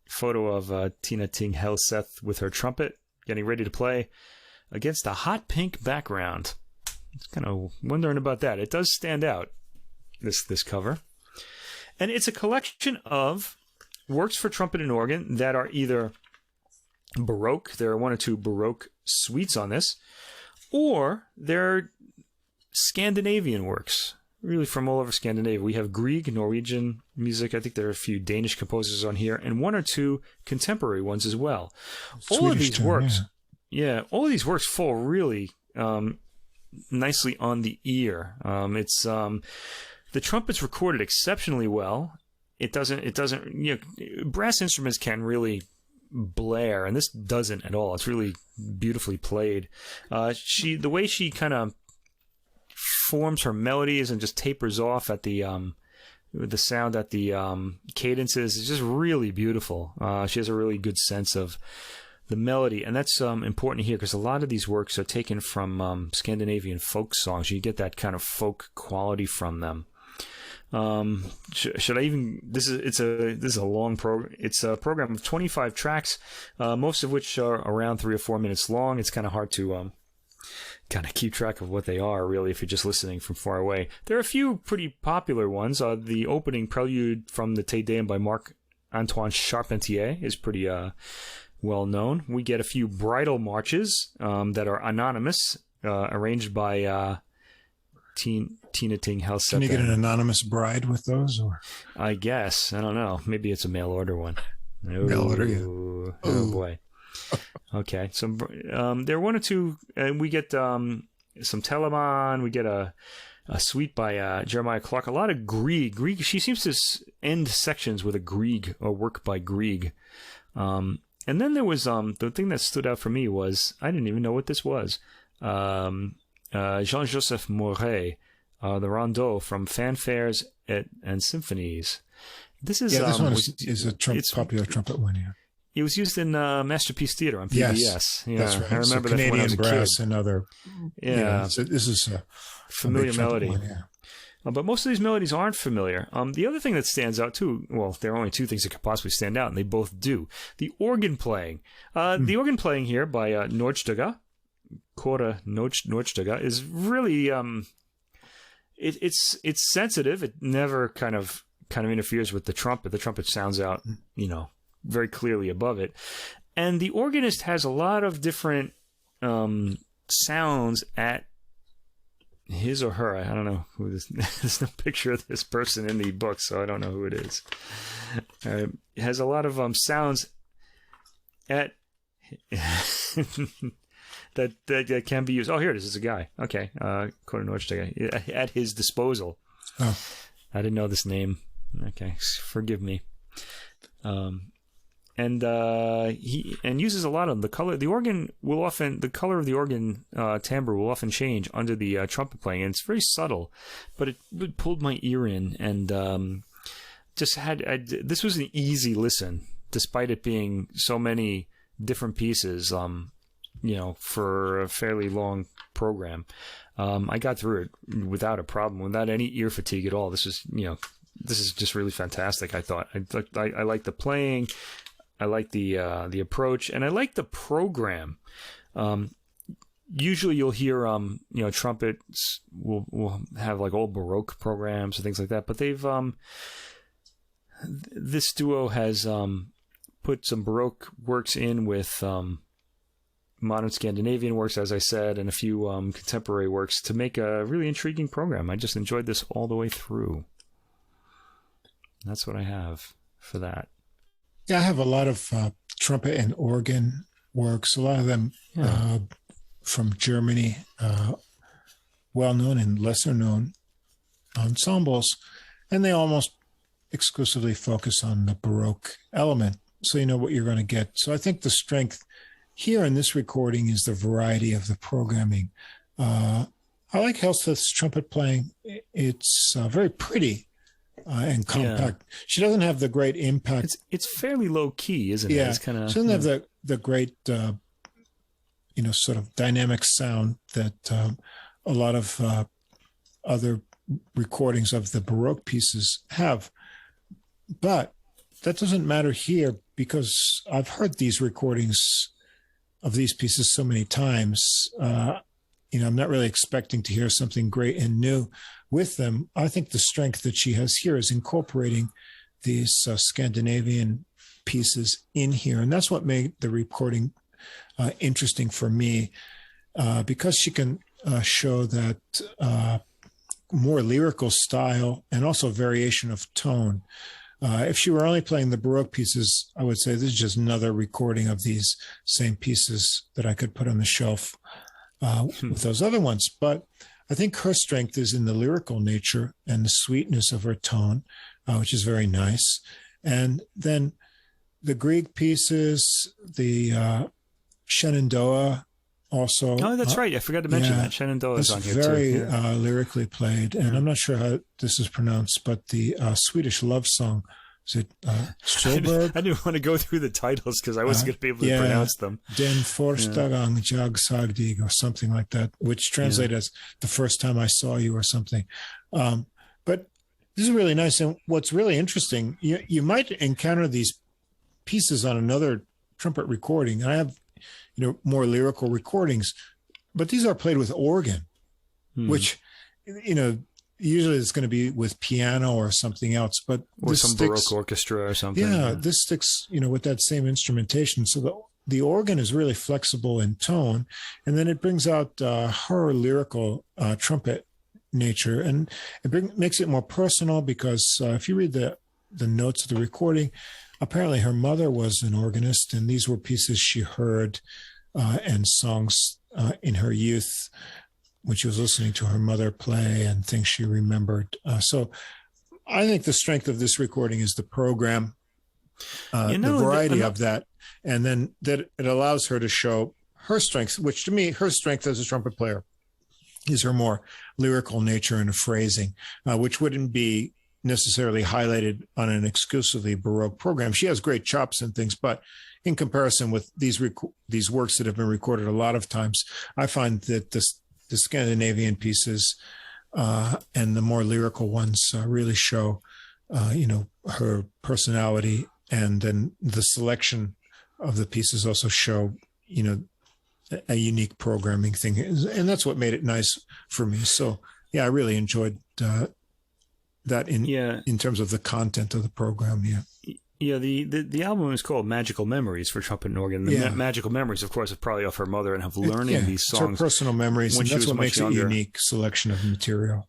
photo of Tine Thing Helseth with her trumpet getting ready to play against a hot pink background. It's kind of wondering about that. It does stand out. This cover, and it's a collection of works for trumpet and organ that are either Baroque. There are 1 or 2 Baroque suites on this, or they're Scandinavian works, really from all over Scandinavia. We have Grieg, Norwegian music. I think there are a few Danish composers on here, and 1 or 2 contemporary ones as well. All of these works fall really nicely on the ear. The trumpet's recorded exceptionally well. It doesn't, brass instruments can really blare, and this doesn't at all. It's really beautifully played. The way she kind of forms her melodies and just tapers off at the sound at the cadences is just really beautiful. She has a really good sense of the melody, and that's important here because a lot of these works are taken from Scandinavian folk songs. You get that kind of folk quality from them. Should I even? This is a long program. It's a program of 25 tracks, most of which are around 3 or 4 minutes long. It's kind of hard to kind of keep track of what they are, really, if you're just listening from far away. There are a few pretty popular ones. The opening prelude from the Te Deum by Marc-Antoine Charpentier is pretty well known. We get a few bridal marches that are anonymous, arranged by Tine Thing Helseth. Can you get an anonymous bride with those? Or I guess. I don't know. Maybe it's a mail order one. Mail order, yeah. Oh boy. Okay. So there are 1 or 2, and we get some Telemann. We get a suite by Jeremiah Clark. A lot of Grieg. She seems to end sections with a Grieg or work by Grieg. And then there was the thing that stood out for me was I didn't even know what this was. Jean-Joseph Mouret, the Rondeau from Fanfares and Symphonies. This is this one is a popular trumpet one. Yeah, it was used in Masterpiece Theater on PBS. Yes, yeah, that's right. I remember that Canadian when I was a brass kid. And other. Yeah, this is a familiar melody. One, yeah. But most of these melodies aren't familiar. The other thing that stands out too, well, there are only 2 things that could possibly stand out, and they both do. The organ playing. The organ playing here by Nordstoga, Kåre Nordstoga, is really it's sensitive. It never kind of interferes with the trumpet. The trumpet sounds out, very clearly above it. And the organist has a lot of different sounds at his or her. I don't know who this. There's no picture of this person in the book, so I don't know who it is. It has a lot of sounds at that can be used. Oh, here it is. It's a guy. Okay, Kåre Nordstoga at his disposal. Oh. I didn't know this name. Okay, forgive me. And he uses a lot of the color. The color of the organ timbre will often change under the trumpet playing, and it's very subtle, but it pulled my ear in, and this was an easy listen, despite it being so many different pieces. For a fairly long program, I got through it without a problem, without any ear fatigue at all. This is just really fantastic. I thought I like the playing. I like the approach, and I like the program. Usually, you'll hear trumpets will have like old Baroque programs and things like that. But they've this duo has put some Baroque works in with modern Scandinavian works, as I said, and a few contemporary works to make a really intriguing program. I just enjoyed this all the way through. That's what I have for that. Yeah, I have a lot of trumpet and organ works, a lot of them from Germany, well-known and lesser-known ensembles, and they almost exclusively focus on the Baroque element, so you know what you're going to get. So I think the strength here in this recording is the variety of the programming. I like Helseth's trumpet playing. It's very pretty. And compact. Yeah. She doesn't have the great impact. It's fairly low key, isn't it? Yeah, it's she doesn't have the great, sort of dynamic sound that a lot of other recordings of the Baroque pieces have. But that doesn't matter here because I've heard these recordings of these pieces so many times. I'm not really expecting to hear something great and new with them. I think the strength that she has here is incorporating these Scandinavian pieces in here. And that's what made the recording interesting for me, because she can show that more lyrical style and also variation of tone. If she were only playing the Baroque pieces, I would say this is just another recording of these same pieces that I could put on the shelf with those other ones. But I think her strength is in the lyrical nature and the sweetness of her tone, which is very nice. And then the Grieg pieces, the Shenandoah also. Oh, that's right. I forgot to mention that. Shenandoah is on here too. Very lyrically played. And I'm not sure how this is pronounced, but the Swedish love song, is it Solberg? I didn't want to go through the titles because I wasn't going to be able to pronounce them. Den första gång jag såg dig, or something like that, which translates as the first time I saw you or something. But this is really nice. And what's really interesting, you might encounter these pieces on another trumpet recording. I have, more lyrical recordings, but these are played with organ, which, usually it's going to be with piano or something else, but or some Baroque orchestra or something. Yeah, this sticks, with that same instrumentation. So the organ is really flexible in tone, and then it brings out her lyrical trumpet nature, and it makes it more personal because if you read the notes of the recording, apparently her mother was an organist, and these were pieces she heard and songs in her youth when she was listening to her mother play and things she remembered. So I think the strength of this recording is the program, the variety of that, and then that it allows her to show her strengths, which to me, her strength as a trumpet player is her more lyrical nature and phrasing, which wouldn't be necessarily highlighted on an exclusively Baroque program. She has great chops and things, but in comparison with these works that have been recorded a lot of times, I find that the Scandinavian pieces and the more lyrical ones really show, her personality, and then the selection of the pieces also show, a unique programming thing, and that's what made it nice for me. So I really enjoyed that in terms of the content of the program. Yeah, the album is called Magical Memories for trumpet and organ. The Magical Memories, of course, are probably of her mother and of learning these songs. It's her personal memories, and that's what makes it a unique selection of material.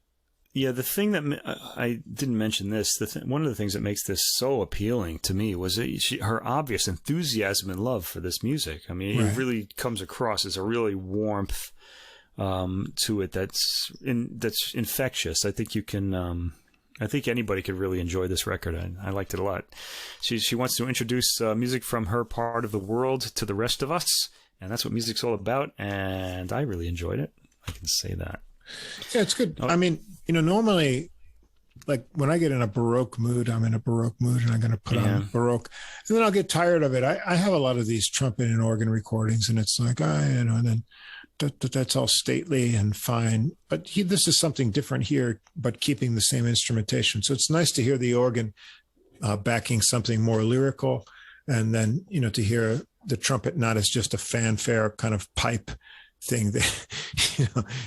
Yeah, the thing that I didn't mention this. One of the things that makes this so appealing to me was her obvious enthusiasm and love for this music. I mean, it really comes across as a really warmth to it that's infectious. I think you can. I think anybody could really enjoy this record. I liked it a lot. She wants to introduce music from her part of the world to the rest of us, and that's what music's all about. And I really enjoyed it. I can say that. Yeah, it's good. I mean, normally, like when I get in a Baroque mood, I'm in a Baroque mood, and I'm going to put on Baroque, and then I'll get tired of it. I have a lot of these trumpet and organ recordings, and it's like, and then that's all stately and fine. But this is something different here, but keeping the same instrumentation. So it's nice to hear the organ backing something more lyrical, and then to hear the trumpet not as just a fanfare kind of pipe thing. That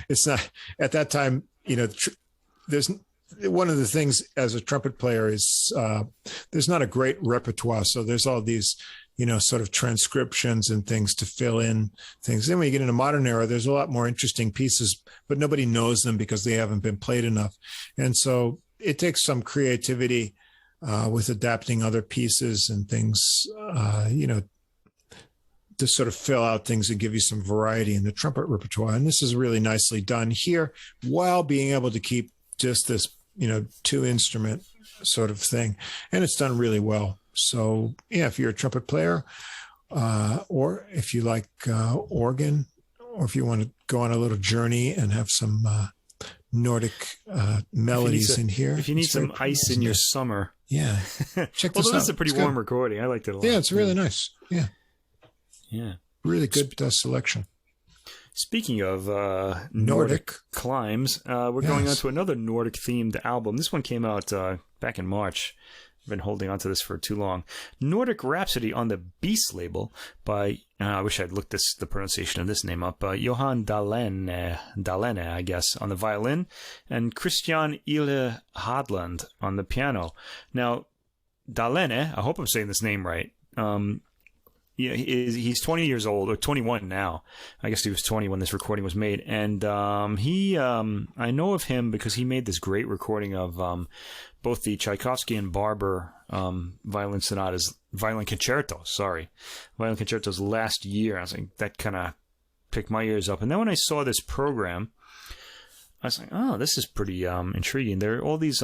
it's not at that time. There's one of the things as a trumpet player is there's not a great repertoire, so there's all these sort of transcriptions and things to fill in things. Then when you get into modern era, there's a lot more interesting pieces, but nobody knows them because they haven't been played enough. And so it takes some creativity with adapting other pieces and things, to sort of fill out things and give you some variety in the trumpet repertoire. And this is really nicely done here while being able to keep just this, 2-instrument sort of thing. And it's done really well. So, if you're a trumpet player, or if you like organ, or if you want to go on a little journey and have some Nordic melodies in here. If you need some ice in your summer. Yeah. Check this out. This is a pretty warm recording. I liked it a lot. Yeah, it's really nice. Yeah. Yeah. Really good selection. Speaking of Nordic climes, we're going on to another Nordic-themed album. This one came out back in March. I've been holding on to this for too long. Nordic Rhapsody on the Beast label by, I wish I'd looked the pronunciation of this name up, Johan Dalene, I guess, on the violin, and Christian Ihle Hadland on the piano. Now, Dalene, I hope I'm saying this name right, he's 20 years old, or 21 now. I guess he was 20 when this recording was made. And I know of him because he made this great recording of both the Tchaikovsky and Barber violin concertos last year. I was like, that kind of picked my ears up. And then when I saw this program, I was like, oh, this is pretty intriguing. There are all these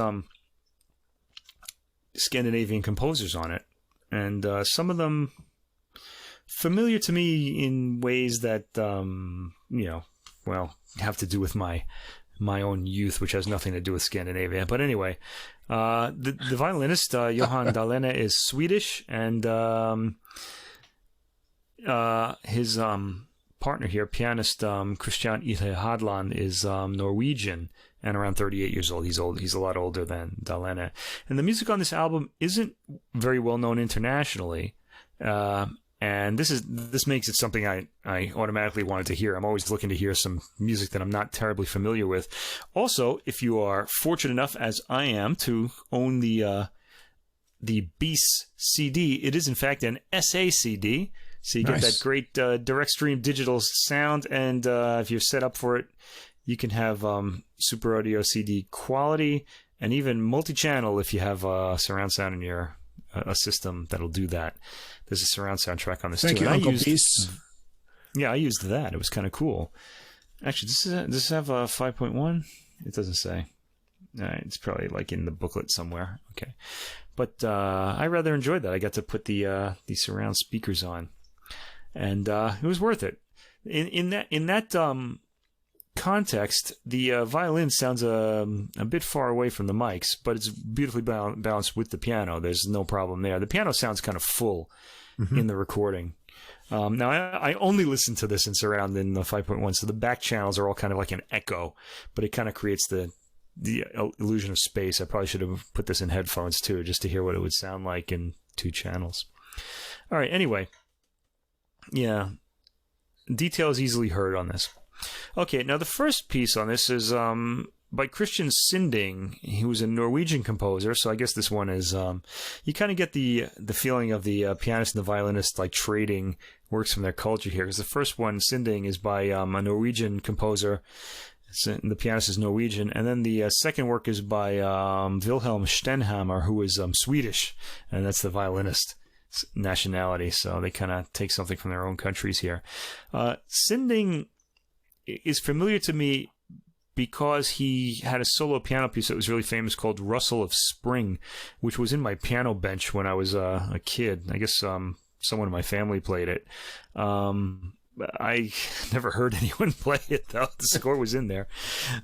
Scandinavian composers on it. And some of them familiar to me in ways that, have to do with my own youth, which has nothing to do with Scandinavia. But anyway, the violinist, Johan Dalene, is Swedish, and his partner here, pianist Christian Ihle Hadland, is Norwegian and around 38 years old. He's a lot older than Dalene. And the music on this album isn't very well known internationally. And this makes it something I automatically wanted to hear. I'm always looking to hear some music that I'm not terribly familiar with. Also, if you are fortunate enough, as I am, to own the Beast CD, it is in fact an SA CD. So you get that great direct stream digital sound, and if you're set up for it, you can have Super Audio CD quality, and even multi-channel if you have surround sound in your a system that'll do that. There's a surround sound track on this too. Thank you, Uncle Beast. Yeah, I used that. It was kind of cool. Actually, does this have a 5.1? It doesn't say. It's probably like in the booklet somewhere. Okay, but I rather enjoyed that. I got to put the surround speakers on, and it was worth it. In that context, the violin sounds a bit far away from the mics, but it's beautifully balanced with the piano. There's no problem there. The piano sounds kind of full in the recording. Now, I only listen to this in surround in the 5.1, so the back channels are all kind of like an echo, but it kind of creates the illusion of space. I probably should have put this in headphones too, just to hear what it would sound like in 2 channels. All right, anyway. Yeah, detail is easily heard on this. Okay, now the first piece on this is by Christian Sinding. He was a Norwegian composer, so I guess this one is you kind of get the feeling of the pianist and the violinist like trading works from their culture here, because the first one, Sinding, is by a Norwegian composer. The pianist is Norwegian, and then the second work is by Wilhelm Stenhammar, who is Swedish, and that's the violinist nationality, so they kind of take something from their own countries here. Sinding is familiar to me because he had a solo piano piece that was really famous called Rustle of Spring, which was in my piano bench when I was a kid. I guess someone in my family played it. I never heard anyone play it, though. The score was in there.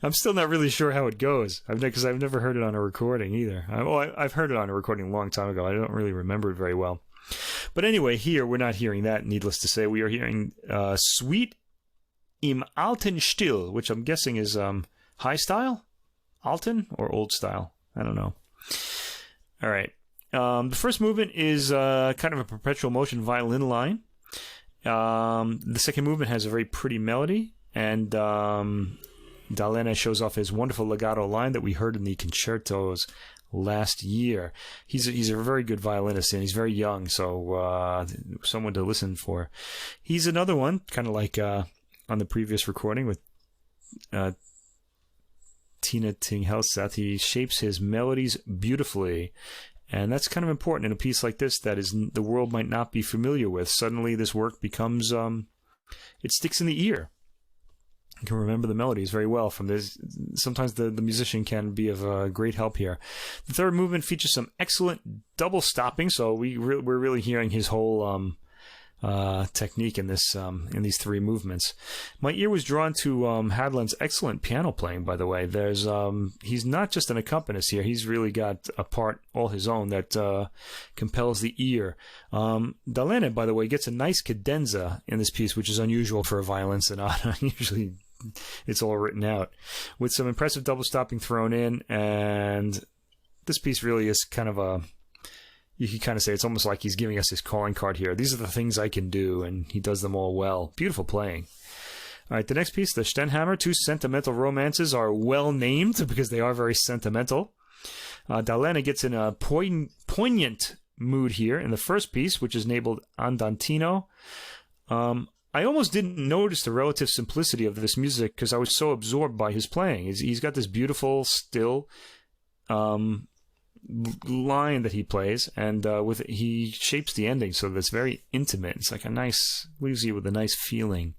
I'm still not really sure how it goes, because I've never heard it on a recording either. I've heard it on a recording a long time ago. I don't really remember it very well. But anyway, here we're not hearing that, needless to say. We are hearing Suite im alten Stil, which I'm guessing is high style? Alten or old style? I don't know. All right. The first movement is kind of a perpetual motion violin line. The second movement has a very pretty melody, and Dalene shows off his wonderful legato line that we heard in the concertos last year. He's a very good violinist, and he's very young, so someone to listen for. He's another one, kind of like on the previous recording with Tine Thing Helseth. He shapes his melodies beautifully, and that's kind of important in a piece like this that the world might not be familiar with. Suddenly this work becomes, it sticks in the ear. You can remember the melodies very well from this. Sometimes the musician can be of great help here. The third movement features some excellent double stopping, so we're really hearing his whole technique in this in these three movements. My ear was drawn to Hadland's excellent piano playing, by the way. There's he's not just an accompanist here. He's really got a part all his own that compels the ear. Dalene, by the way, gets a nice cadenza in this piece, which is unusual for a violin sonata. Usually it's all written out, with some impressive double stopping thrown in, and this piece really is kind of you can kind of say it's almost like he's giving us his calling card here. These are the things I can do, and he does them all well. Beautiful playing. All right, the next piece, the Stenhammar, two sentimental romances, are well named because they are very sentimental. Dalene gets in a poignant mood here in the first piece, which is labeled Andantino. I almost didn't notice the relative simplicity of this music because I was so absorbed by his playing. He's got this beautiful, still line that he plays, and with it, he shapes the ending so that it's very intimate. It's like leaves you with a nice feeling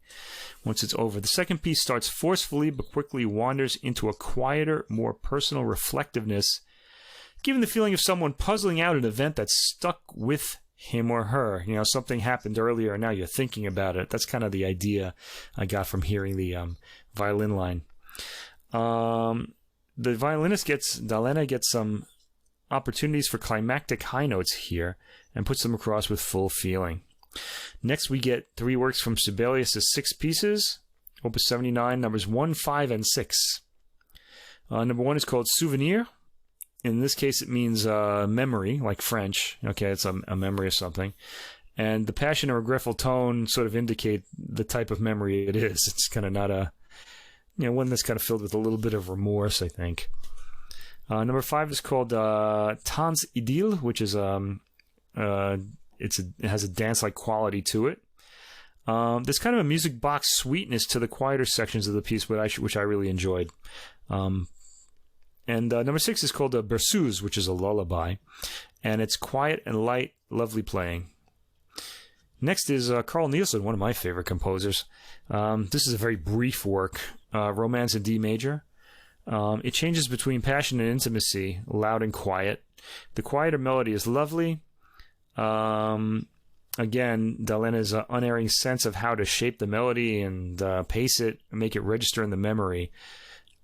once it's over. The second piece starts forcefully but quickly wanders into a quieter, more personal reflectiveness, giving the feeling of someone puzzling out an event that stuck with him or her. You know, something happened earlier and now you're thinking about it. That's kind of the idea I got from hearing the violin line. The Dalene gets some opportunities for climactic high notes here and puts them across with full feeling. Next, we get three works from Sibelius' 6 pieces, Opus 79, numbers 1, 5, and 6. Number 1 is called Souvenir. In this case, it means memory, like French. Okay, it's a memory of something. And the passion or regretful tone sort of indicate the type of memory it is. It's kind of not one that's kind of filled with a little bit of remorse, I think. Number 5 is called Tanz Idyll, which is it has a dance-like quality to it. There's kind of a music box sweetness to the quieter sections of the piece, which I really enjoyed. And number 6 is called Berceuse, which is a lullaby, and it's quiet and light, lovely playing. Next is Carl Nielsen, one of my favorite composers. This is a very brief work, Romance in D major. It changes between passion and intimacy, loud and quiet. The quieter melody is lovely. Again, Dalene's unerring sense of how to shape the melody and pace it and make it register in the memory.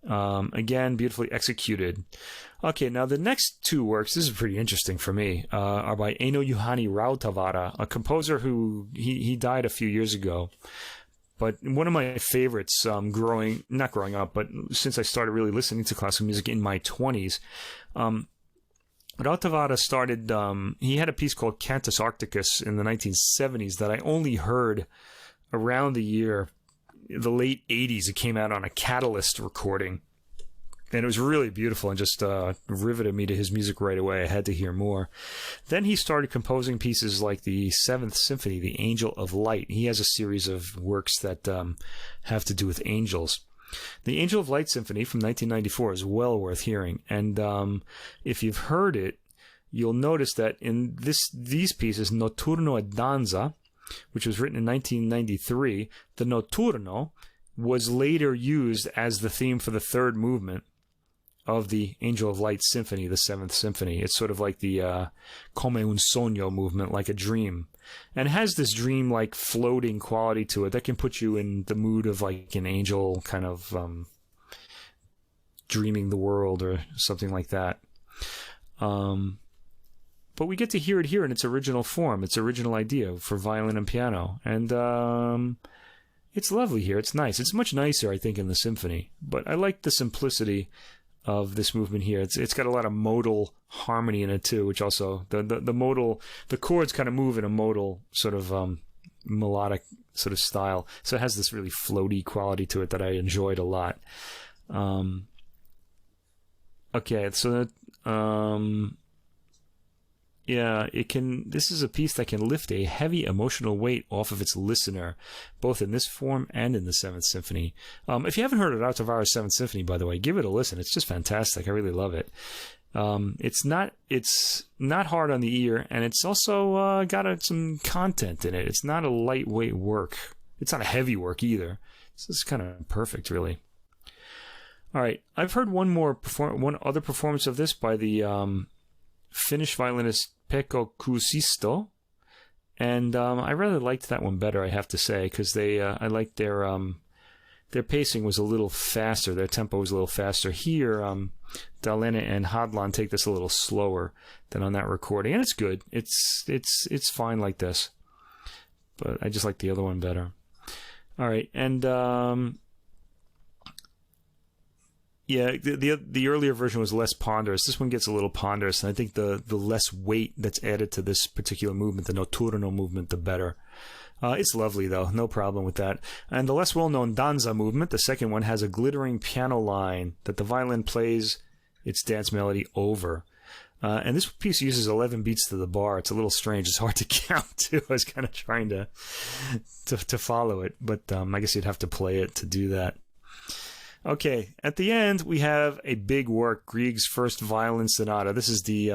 Again, beautifully executed. Okay, now the next 2 works, this is pretty interesting for me, are by Eino Juhani Rautavaara, a composer who he died a few years ago. But one of my favorites, not growing up, but since I started really listening to classical music in my 20s, Rautavaara started, he had a piece called Cantus Arcticus in the 1970s that I only heard around the late 80s. It came out on a Catalyst recording. And it was really beautiful and just riveted me to his music right away. I had to hear more. Then he started composing pieces like the 7th Symphony, The Angel of Light. He has a series of works that have to do with angels. The Angel of Light Symphony from 1994 is well worth hearing. And if you've heard it, you'll notice that in these pieces, Notturno e Danza, which was written in 1993, the Notturno was later used as the theme for the third movement of the Angel of Light Symphony, the 7th Symphony. It's sort of like the Come un sogno movement, like a dream. And it has this dream-like floating quality to it that can put you in the mood of like an angel kind of dreaming the world or something like that. But we get to hear it here in its original form, its original idea for violin and piano. And it's lovely here. It's nice. It's much nicer, I think, in the symphony. But I like the simplicity of this movement here. It's got a lot of modal harmony in it too, which also the chords kind of move in a modal sort of melodic sort of style. So it has this really floaty quality to it that I enjoyed a lot. Okay, so yeah, this is a piece that can lift a heavy emotional weight off of its listener, both in this form and in the 7th Symphony. If you haven't heard of Tavares' 7th Symphony, by the way, give it a listen. It's just fantastic. I really love it. It's not hard on the ear, and it's also got some content in it. It's not a lightweight work. It's not a heavy work either. So it's kind of perfect, really. All right, I've heard one other performance of this by the Finnish violinist Pekka Kuusisto, and I really liked that one better, I have to say, because I liked their pacing was a little faster, their tempo was a little faster. Here, Dalene and Hadland take this a little slower than on that recording, and it's good. It's fine like this, but I just like the other one better. All right, and yeah, the earlier version was less ponderous. This one gets a little ponderous, and I think the less weight that's added to this particular movement, the Notturno movement, the better. It's lovely, though. No problem with that. And the less well-known Danza movement, the second one, has a glittering piano line that the violin plays its dance melody over. And this piece uses 11 beats to the bar. It's a little strange. It's hard to count, too. I was kind of trying to follow it, but I guess you'd have to play it to do that. Okay, at the end, we have a big work, Grieg's first violin sonata. This is the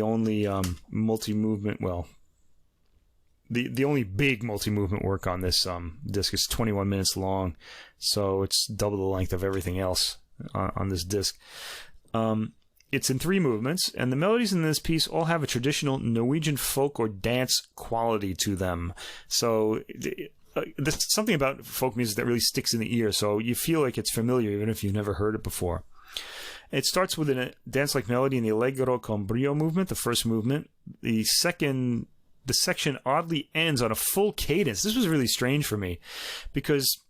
only multi-movement, well, the only big multi-movement work on this disc. Is 21 minutes long, so it's double the length of everything else on this disc. It's in 3 movements, and the melodies in this piece all have a traditional Norwegian folk or dance quality to them. So there's something about folk music that really sticks in the ear, so you feel like it's familiar even if you've never heard it before. It starts with a dance-like melody in the Allegro con brio movement, the first movement. The section oddly ends on a full cadence. This was really strange for me, because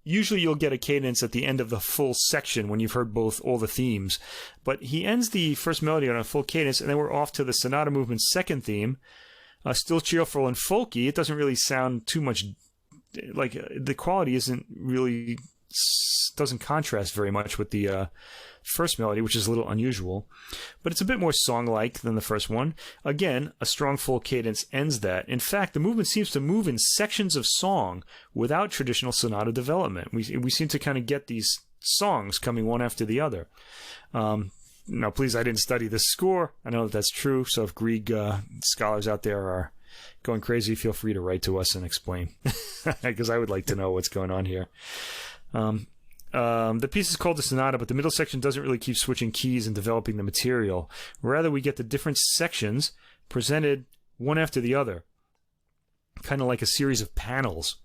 usually you'll get a cadence at the end of the full section when you've heard all the themes. But he ends the first melody on a full cadence, and then we're off to the sonata movement's second theme. Still cheerful and folky. It doesn't really sound too much like the quality doesn't contrast very much with the first melody, which is a little unusual, but it's a bit more song-like than the first one. Again, a strong full cadence ends that. In fact, the movement seems to move in sections of song without traditional sonata development. We seem to kind of get these songs coming one after the other. Now, please, I didn't study this score. I know that's true, so if Grieg scholars out there are going crazy, feel free to write to us and explain, because I would like to know what's going on here. The piece is called the sonata, but the middle section doesn't really keep switching keys and developing the material. Rather, we get the different sections presented one after the other, kind of like a series of panels.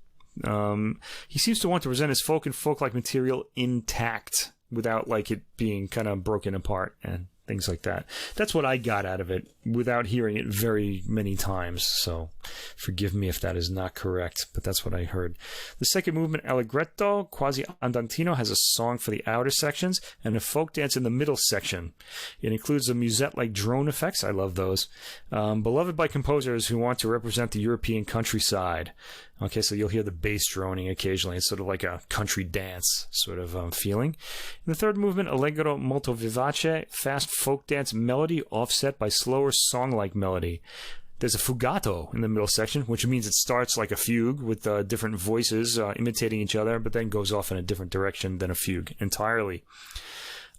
He seems to want to present his folk and folk-like material intact without like it being kind of broken apart and things like that. That's what I got out of it without hearing it very many times, so forgive me if that is not correct, but that's what I heard. The second movement, Allegretto quasi andantino, has a song for the outer sections and a folk dance in the middle section. It includes the musette-like drone effects. I love those. Beloved by composers who want to represent the European countryside. Okay, so you'll hear the bass droning occasionally. It's sort of like a country dance sort of feeling. In the third movement, Allegro molto vivace, fast folk dance melody offset by slower song-like melody. There's a fugato in the middle section, which means it starts like a fugue with different voices imitating each other, but then goes off in a different direction than a fugue entirely.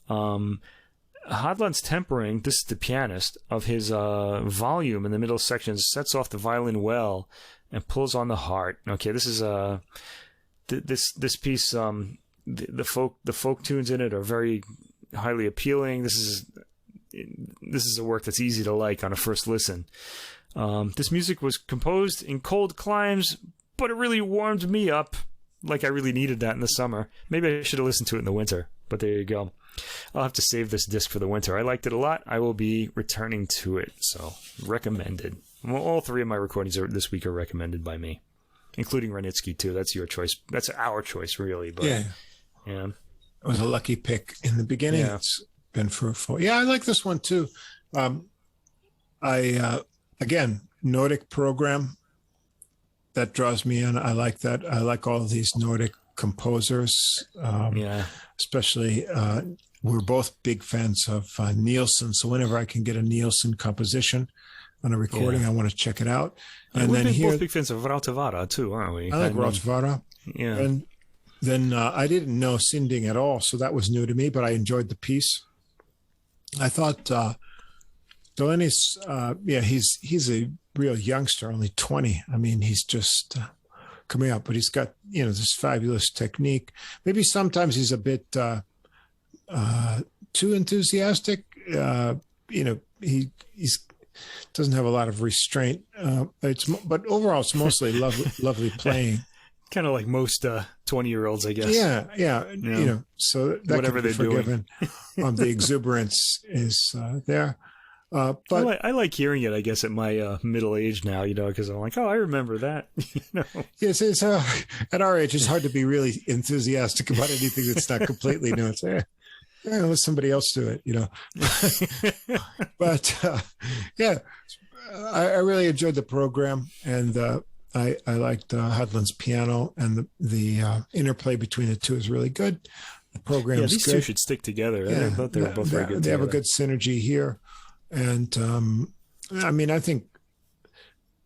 Hadland's tempering, this is the pianist, of his volume in the middle section sets off the violin well and pulls on the heart. Okay, this is this piece. The folk tunes in it are very highly appealing. This is a work that's easy to like on a first listen. This music was composed in cold climes, but it really warmed me up. Like I really needed that in the summer. Maybe I should have listened to it in the winter. But there you go. I'll have to save this disc for the winter. I liked it a lot. I will be returning to it. So, recommended. Well, all three of my recordings this week are recommended by me, including Wranitzky, too. That's your choice. That's our choice, really. But, yeah. It was a lucky pick in the beginning. Yeah. It's been fruitful. Yeah, I like this one, too. Again, Nordic program. That draws me in. I like that. I like all of these Nordic composers. Especially, we're both big fans of Nielsen. So whenever I can get a Nielsen composition on a recording, I want to check it out. And we're both big fans of Rautavaara too, aren't we? I like Rautavaara. Yeah. And then I didn't know Sinding at all, so that was new to me, but I enjoyed the piece. I thought Dalene's, he's a real youngster, only 20. I mean, he's just coming up, but he's got, this fabulous technique. Maybe sometimes he's a bit too enthusiastic. He doesn't have a lot of restraint. But overall, it's mostly lovely playing. Kind of like most 20-year-olds, I guess. Yeah. So that whatever can be forgiven. The exuberance is there. But I like hearing it, I guess, at my middle age now, because I'm like, oh, I remember that. Yes, it's at our age, it's hard to be really enthusiastic about anything that's not completely new. It's let somebody else do it, But I really enjoyed the program, and I liked Hadland's piano, and the interplay between the two is really good. The program's these good. Two should stick together. I thought they were both very good. They together. have a good synergy here. And I think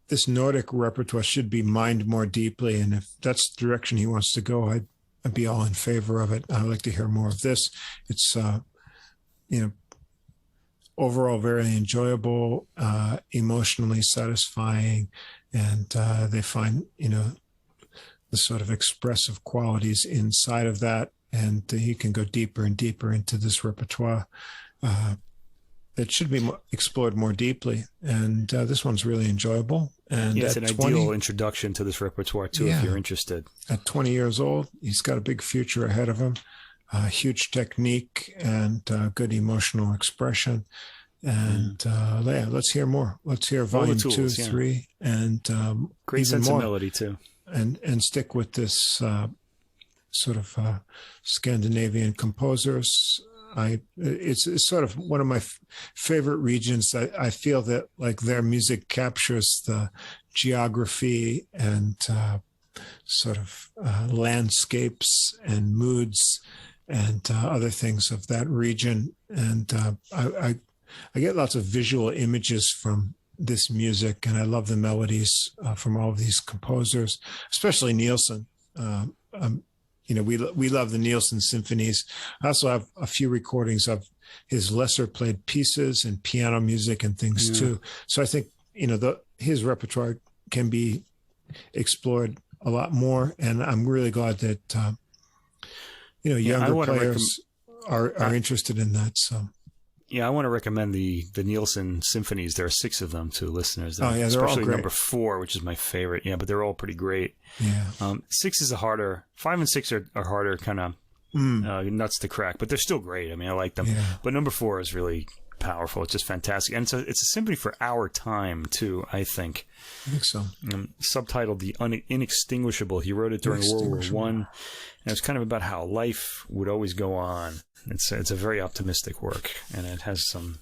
this Nordic repertoire should be mined more deeply. And if that's the direction he wants to go, I'd be all in favor of it. I'd like to hear more of this. It's, overall very enjoyable, emotionally satisfying. And they find, the sort of expressive qualities inside of that. And you can go deeper and deeper into this repertoire. It should be explored more deeply, and this one's really enjoyable. And it's an ideal introduction to this repertoire too, if you're interested. At 20 years old, he's got a big future ahead of him, huge technique and good emotional expression. And let's hear more. Let's hear volume 2, 3, and great even sense more. of melody too. And stick with this sort of Scandinavian composers. It's sort of one of my favorite regions. I feel that like their music captures the geography and sort of landscapes and moods and other things of that region. And I get lots of visual images from this music, and I love the melodies from all of these composers, especially Nielsen. We love the Nielsen symphonies. I also have a few recordings of his lesser played pieces and piano music and things too. So I think, his repertoire can be explored a lot more. And I'm really glad that, younger players are interested in that. So. Yeah, I want to recommend the Nielsen symphonies. There are 6 of them to listeners. They're especially all great. Number 4, which is my favorite. Yeah, but they're all pretty great. Yeah. 6 is 5 and 6 are harder, kind of nuts to crack, but they're still great. I mean, I like them. Yeah. But number 4 is really powerful. It's just fantastic, and it's a symphony for our time too. I think so. Subtitled "The Inextinguishable." He wrote it during World War I, and it's kind of about how life would always go on. It's a very optimistic work, and it has some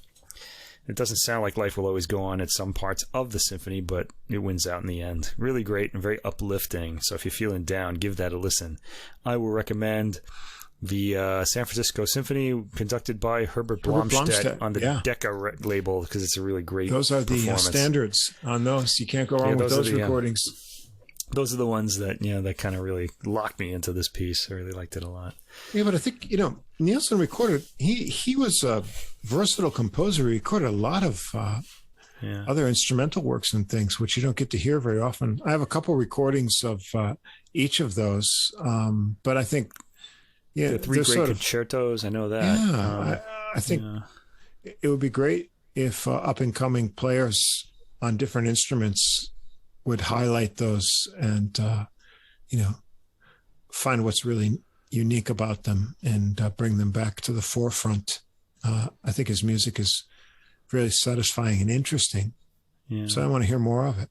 It doesn't sound like life will always go on at some parts of the symphony, but it wins out in the end. Really great and very uplifting. So if you're feeling down, give that a listen. I will recommend the San Francisco Symphony, conducted by Herbert Blomstedt on the Decca label, because it's a really great Those are the standards on those. You can't go wrong with those recordings. Those are the ones that, that kind of really locked me into this piece. I really liked it a lot. Yeah, but I think, Nielsen recorded, he was a versatile composer. He recorded a lot of other instrumental works and things, which you don't get to hear very often. I have a couple recordings of each of those, but I think, the three great concertos, I know that. Yeah, I think it would be great if up-and-coming players on different instruments would highlight those and, find what's really unique about them and bring them back to the forefront. I think his music is really satisfying and interesting. Yeah. So I want to hear more of it.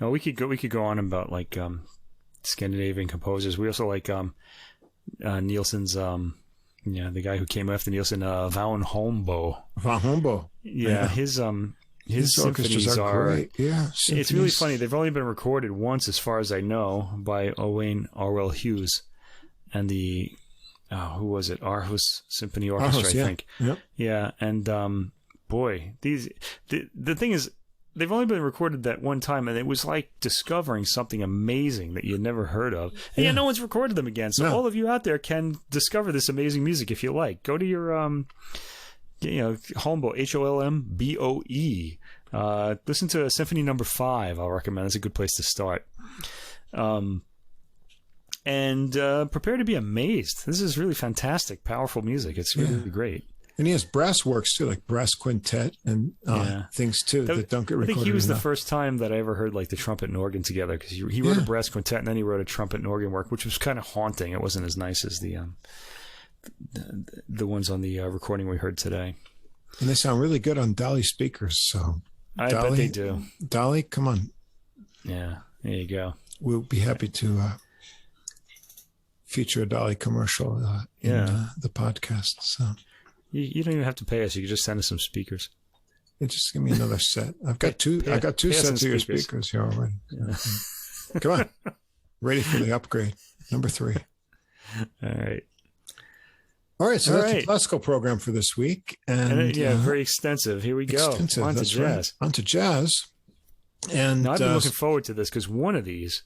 No, we could go on about like Scandinavian composers. We also like Nielsen's the guy who came after Nielsen, Van Holmboe. Van Holmboe. Yeah, his symphonies are great. Yeah, it's really funny. They've only been recorded once, as far as I know, by Owain Orwell Hughes and the who was it? Aarhus Symphony Orchestra, I think. Yep. Yeah, and boy, the thing is, they've only been recorded that one time, and it was like discovering something amazing that you'd never heard of. And yet no one's recorded them again. So all of you out there can discover this amazing music if you like. Go to your Holmboe, Holmboe. Listen to Symphony No. 5. I'll recommend. It's a good place to start. And prepare to be amazed. This is really fantastic, powerful music. It's really great. And he has brass works too, like brass quintet and things too that don't get recorded. I think he was enough. The first time that I ever heard like the trumpet and organ together, because he wrote a brass quintet and then he wrote a trumpet and organ work, which was kind of haunting. It wasn't as nice as the ones on the recording we heard today. And they sound really good on Dolly speakers. So I bet they do. Dolly, come on. Yeah, there you go. We'll be happy to feature a Dolly commercial in the podcast. So you don't even have to pay us. You can just send us some speakers. Yeah, just give me another set. I've got two sets of your speakers here already. Yeah. Come on. Ready for the upgrade. Number 3. All right. All right, so that's the classical program for this week. And very extensive. Here we go. On to jazz. Right. On to jazz. And I've been looking forward to this, because one of these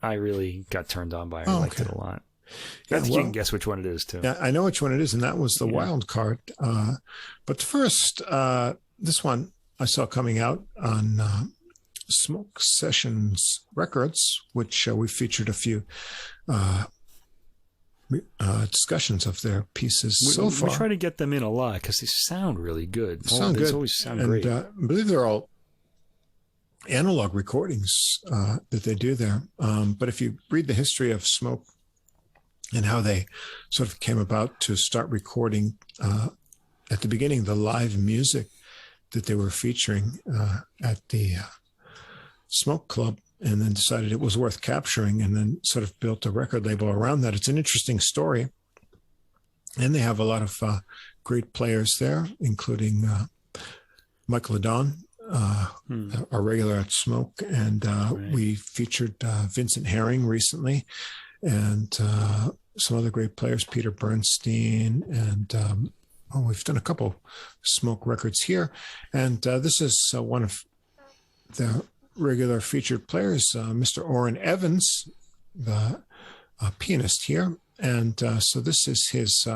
I really got turned on by. I liked it a lot. I think you can guess which one it is, too. Yeah, I know which one it is, and that was the wild card. But first, this one I saw coming out on Smoke Sessions Records, which we featured a few discussions of their pieses so far. We try to get them in a lot because they sound really good. They always sound great. I believe they're all analog recordings that they do there. But if you read the history of Smoke and how they sort of came about to start recording at the beginning, the live music that they were featuring at the Smoke Club, and then decided it was worth capturing, and then sort of built a record label around that. It's an interesting story. And they have a lot of great players there, including Michael Ladon, our regular at Smoke. And we featured Vincent Herring recently, and some other great players, Peter Bernstein, and we've done a couple Smoke records here. And this is one of the regular featured players, Mr. Orrin Evans, the pianist here. And so this is his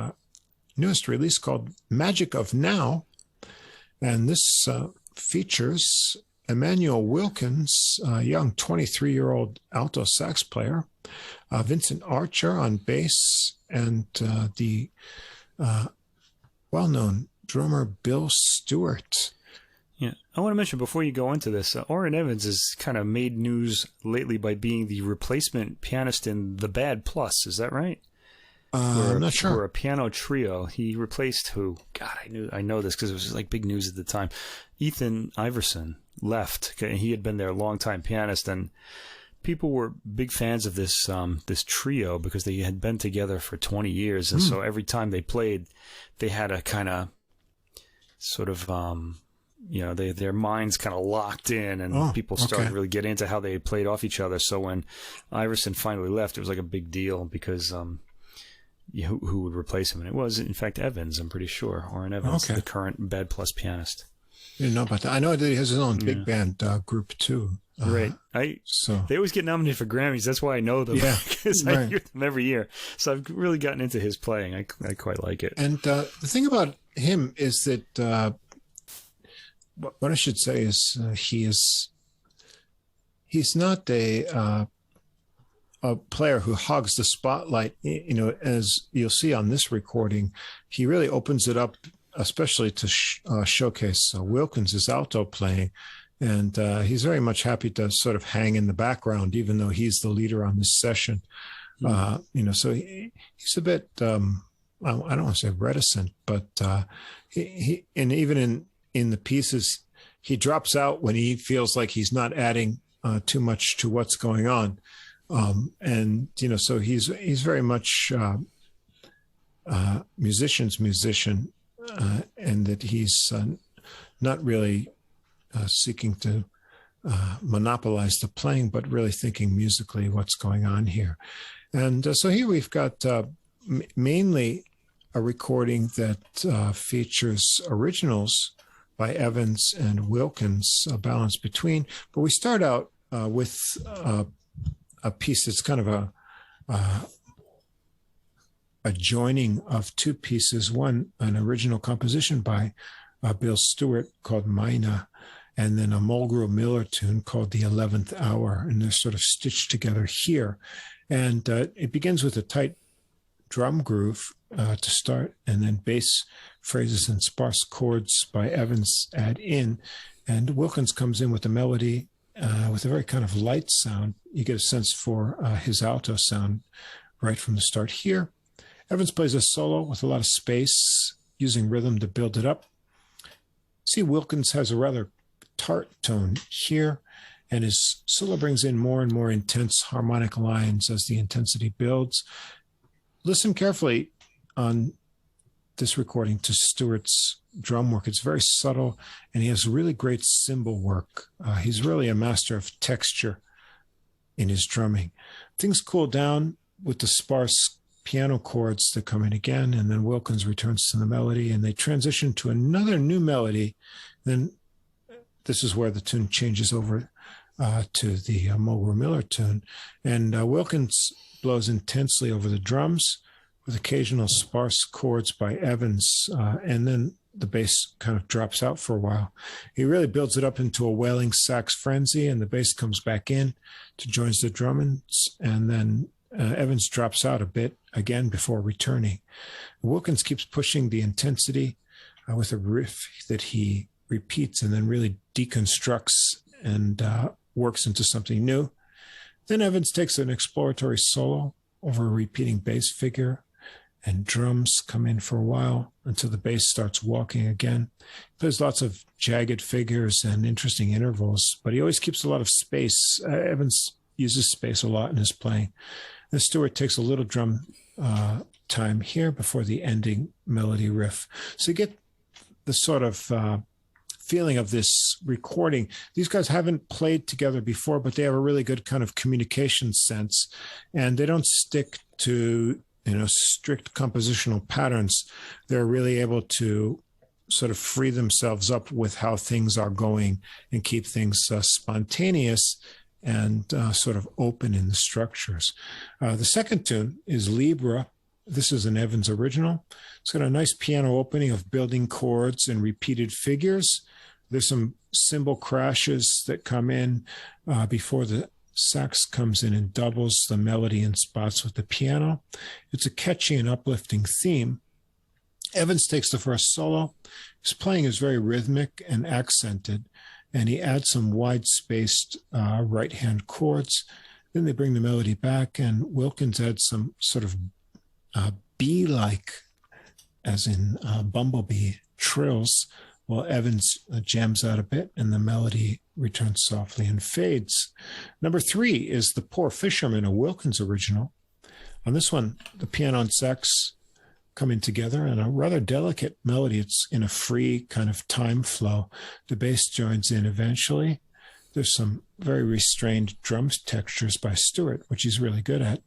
newest release called Magic of Now. And this features Emmanuel Wilkins, a young 23-year-old alto sax player, Vincent Archer on bass, and the well-known drummer Bill Stewart. Yeah, I want to mention before you go into this, Orrin Evans has kind of made news lately by being the replacement pianist in The Bad Plus. Is that right? I'm not sure. For a piano trio, he replaced who? God, I know this because it was like big news at the time. Ethan Iverson left. He had been their longtime pianist, and people were big fans of this this trio because they had been together for 20 years, and so every time they played, they had a kind of sort of, their minds kind of locked in, and people started to really get into how they played off each other. So when Iverson finally left, it was like a big deal because who would replace him? And it was, in fact, Evans, I'm pretty sure. Orrin Evans, the current Bad Plus pianist. I didn't know about that. I know that he has his own big band group, too. Right. They always get nominated for Grammys. That's why I know them. Yeah, because I hear them every year. So I've really gotten into his playing. I quite like it. And the thing about him is that what I should say is he's not a player who hogs the spotlight. As you'll see on this recording, he really opens it up, especially to showcase Wilkins' alto playing. And he's very much happy to sort of hang in the background, even though he's the leader on this session. So he's a bit, I don't want to say reticent, but and even in the pieces, he drops out when he feels like he's not adding too much to what's going on. So he's very much musician's musician, and that he's not really seeking to monopolize the playing, but really thinking musically what's going on here. And so here we've got mainly a recording that features originals by Evans and Wilkins, a balance between. But we start out with a piece that's kind of a joining of two pieces. One, an original composition by Bill Stewart called Mina, and then a Mulgrew Miller tune called The 11th Hour. And they're sort of stitched together here. And it begins with a tight drum groove to start, and then bass phrases and sparse chords by Evans add in. And Wilkins comes in with a melody with a very kind of light sound. You get a sense for his alto sound right from the start here. Evans plays a solo with a lot of space, using rhythm to build it up. See, Wilkins has a rather tart tone here, and his solo brings in more and more intense harmonic lines as the intensity builds. Listen carefully on this recording to Stewart's drum work. It's very subtle, and he has really great cymbal work. He's really a master of texture in his drumming. Things cool down with the sparse piano chords that come in again, and then Wilkins returns to the melody, and they transition to another new melody. Then this is where the tune changes over to the Mulgrew Miller tune, and Wilkins blows intensely over the drums with occasional sparse chords by Evans, and then the bass kind of drops out for a while. He really builds it up into a wailing sax frenzy, and the bass comes back in to join the drums, and then Evans drops out a bit again before returning. Wilkins keeps pushing the intensity with a riff that he repeats and then really deconstructs and works into something new. Then Evans takes an exploratory solo over a repeating bass figure, and drums come in for a while until the bass starts walking again. There's lots of jagged figures and interesting intervals, but he always keeps a lot of space. Evans uses space a lot in his playing. And Stewart takes a little drum time here before the ending melody riff. So you get the sort of feeling of this recording. These guys haven't played together before, but they have a really good kind of communication sense, and they don't stick to strict compositional patterns. They're really able to sort of free themselves up with how things are going and keep things spontaneous and sort of open in the structures. The second tune is Libra. This is an Evans original. It's got a nice piano opening of building chords and repeated figures. There's some cymbal crashes that come in before the sax comes in and doubles the melody in spots with the piano. It's a catchy and uplifting theme. Evans takes the first solo. His playing is very rhythmic and accented, and he adds some wide-spaced right-hand chords. Then they bring the melody back, and Wilkins adds some sort of bee-like, as in bumblebee, trills, while Evans jams out a bit, and the melody returns softly and fades. Number 3 is The Poor Fisherman, a Wilkins original. On this one, the piano and sax coming together and a rather delicate melody. It's in a free kind of time flow. The bass joins in eventually. There's some very restrained drum textures by Stewart, which he's really good at.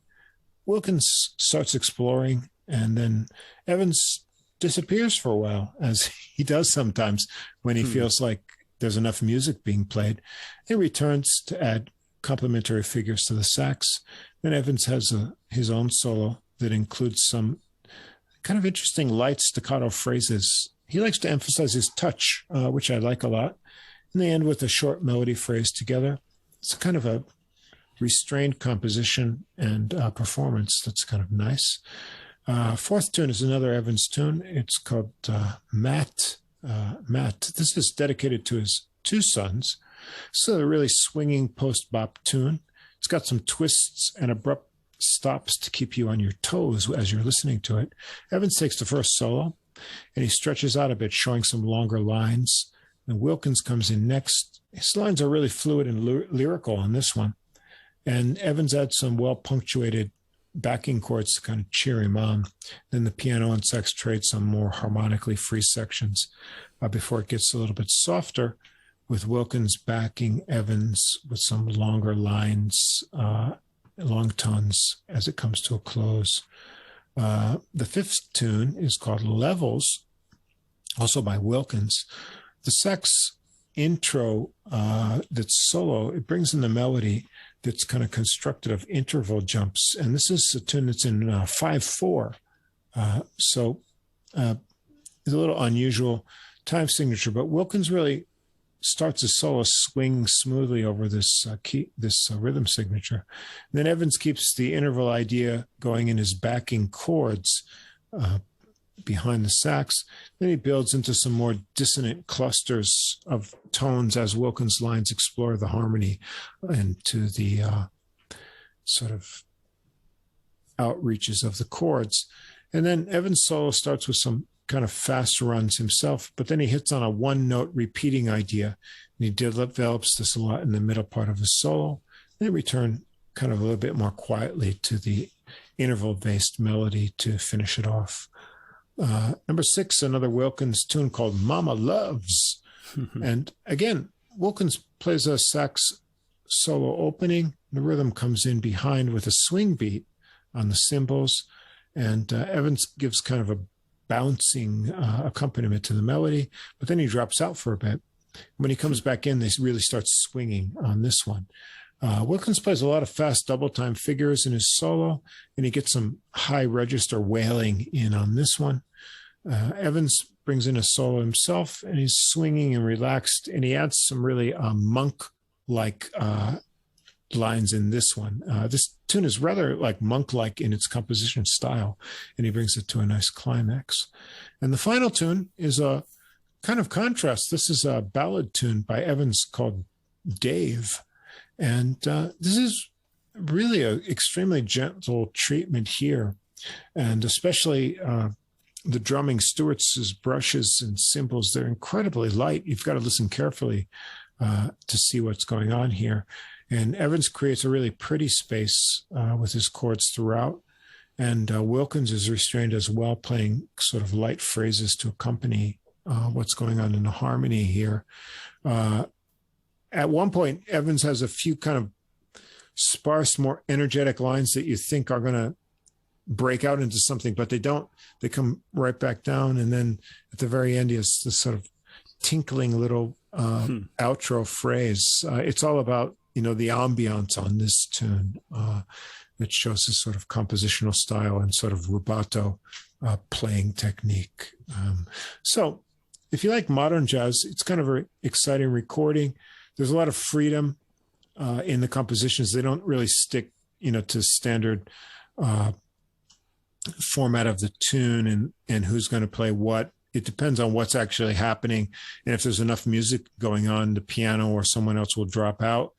Wilkins starts exploring, and then Evans disappears for a while, as he does sometimes when he feels like there's enough music being played. He returns to add complementary figures to the sax. Then Evans has his own solo that includes some kind of interesting light staccato phrases. He likes to emphasize his touch, which I like a lot. And they end with a short melody phrase together. It's kind of a restrained composition and performance that's kind of nice. Fourth tune is another Evans tune. It's called Matt. This is dedicated to his two sons. It's a really swinging post-bop tune. It's got some twists and abrupt stops to keep you on your toes as you're listening to it. Evans takes the first solo, and he stretches out a bit, showing some longer lines. And Wilkins comes in next. His lines are really fluid and lyrical on this one. And Evans adds some well-punctuated backing chords to kind of cheer him on. Then the piano and sax trade some more harmonically free sections before it gets a little bit softer, with Wilkins backing Evans with some longer lines, long tones as it comes to a close. The fifth tune is called Levels, also by Wilkins. The sax intro that's solo, it brings in the melody that's kind of constructed of interval jumps. And this is a tune that's in 5/4. So it's a little unusual time signature, but Wilkins really starts his solo swing smoothly over this rhythm signature. And then Evans keeps the interval idea going in his backing chords behind the sax. Then he builds into some more dissonant clusters of tones as Wilkins' lines explore the harmony and to the sort of outreaches of the chords. And then Evans' solo starts with some kind of fast runs himself, but then he hits on a one-note repeating idea, and he develops this a lot in the middle part of his solo. Then return kind of a little bit more quietly to the interval-based melody to finish it off. Number 6, another Wilkins tune called Mama Loves. And again, Wilkins plays a sax solo opening. The rhythm comes in behind with a swing beat on the cymbals, and Evans gives kind of a bouncing accompaniment to the melody, but then he drops out for a bit. When he comes back in, they really start swinging on this one. Wilkins plays a lot of fast double time figures in his solo, and he gets some high register wailing in on this one. Evans brings in a solo himself, and he's swinging and relaxed, and he adds some really monk-like lines in this one. This tune is rather like monk-like in its composition style, and he brings it to a nice climax. And the final tune is a kind of contrast. This is a ballad tune by Evans called Dave. And this is really an extremely gentle treatment here. And especially the drumming, Stewart's brushes and cymbals, they're incredibly light. You've got to listen carefully to see what's going on here. And Evans creates a really pretty space with his chords throughout. And Wilkins is restrained as well, playing sort of light phrases to accompany what's going on in the harmony here. At one point, Evans has a few kind of sparse, more energetic lines that you think are going to break out into something, but they don't. They come right back down. And then at the very end, he has this sort of tinkling little outro phrase. It's all about, the ambiance on this tune that shows this sort of compositional style and sort of rubato playing technique. So if you like modern jazz, it's kind of an exciting recording. There's a lot of freedom in the compositions. They don't really stick, to standard format of the tune and who's going to play what. It depends on what's actually happening. And if there's enough music going on, the piano or someone else will drop out,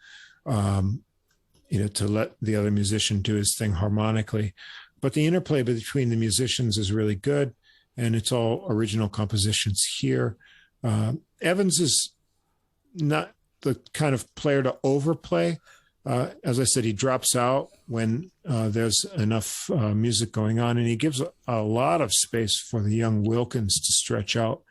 to let the other musician do his thing harmonically. But the interplay between the musicians is really good, and it's all original compositions here. Evans is not the kind of player to overplay As I said, he drops out when there's enough music going on, and he gives a lot of space for the young Wilkins to stretch out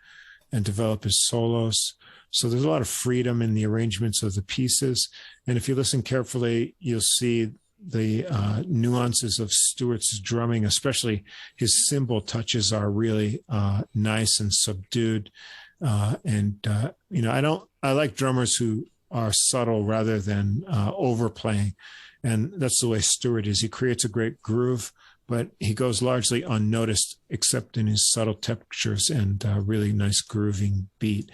and develop his solos. So there's a lot of freedom in the arrangements of the pieces. And if you listen carefully, you'll see the nuances of Stewart's drumming, especially his cymbal touches are really nice and subdued. I like drummers who are subtle rather than overplaying. And that's the way Stewart is. He creates a great groove, but he goes largely unnoticed except in his subtle textures and really nice grooving beat.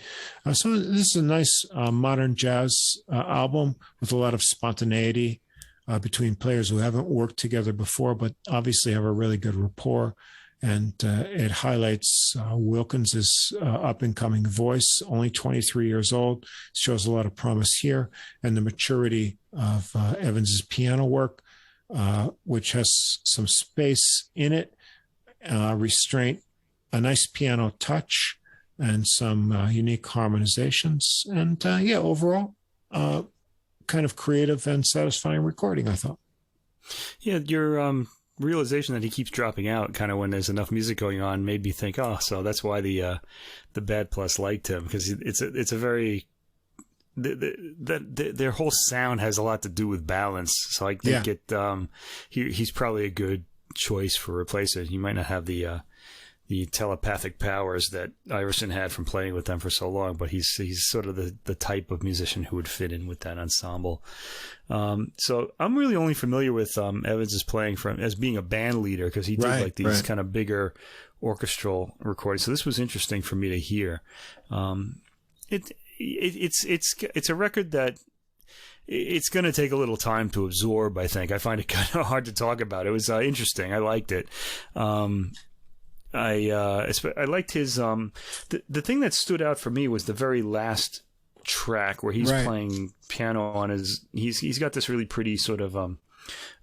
So this is a nice modern jazz album with a lot of spontaneity between players who haven't worked together before, but obviously have a really good rapport. And it highlights Wilkins's up-and-coming voice, only 23 years old, shows a lot of promise here, and the maturity of Evans's piano work, which has some space in it, restraint, a nice piano touch, and some unique harmonizations. And overall, kind of creative and satisfying recording, I thought. Yeah, your realization that he keeps dropping out kind of when there's enough music going on made me think, so that's why the Bad Plus liked him, because it's a very their whole sound has a lot to do with balance. So I think he's probably a good choice for replacement. He might not have the telepathic powers that Iverson had from playing with them for so long, but he's sort of the type of musician who would fit in with that ensemble. So I'm really only familiar with Evans's playing as being a band leader, because he did these kind of bigger orchestral recordings. So this was interesting for me to hear. It's a record that it's going to take a little time to absorb, I think. I find it kind of hard to talk about. It was interesting. I liked it. I liked his the thing that stood out for me was the very last track where he's playing piano on his. He's got this really pretty sort of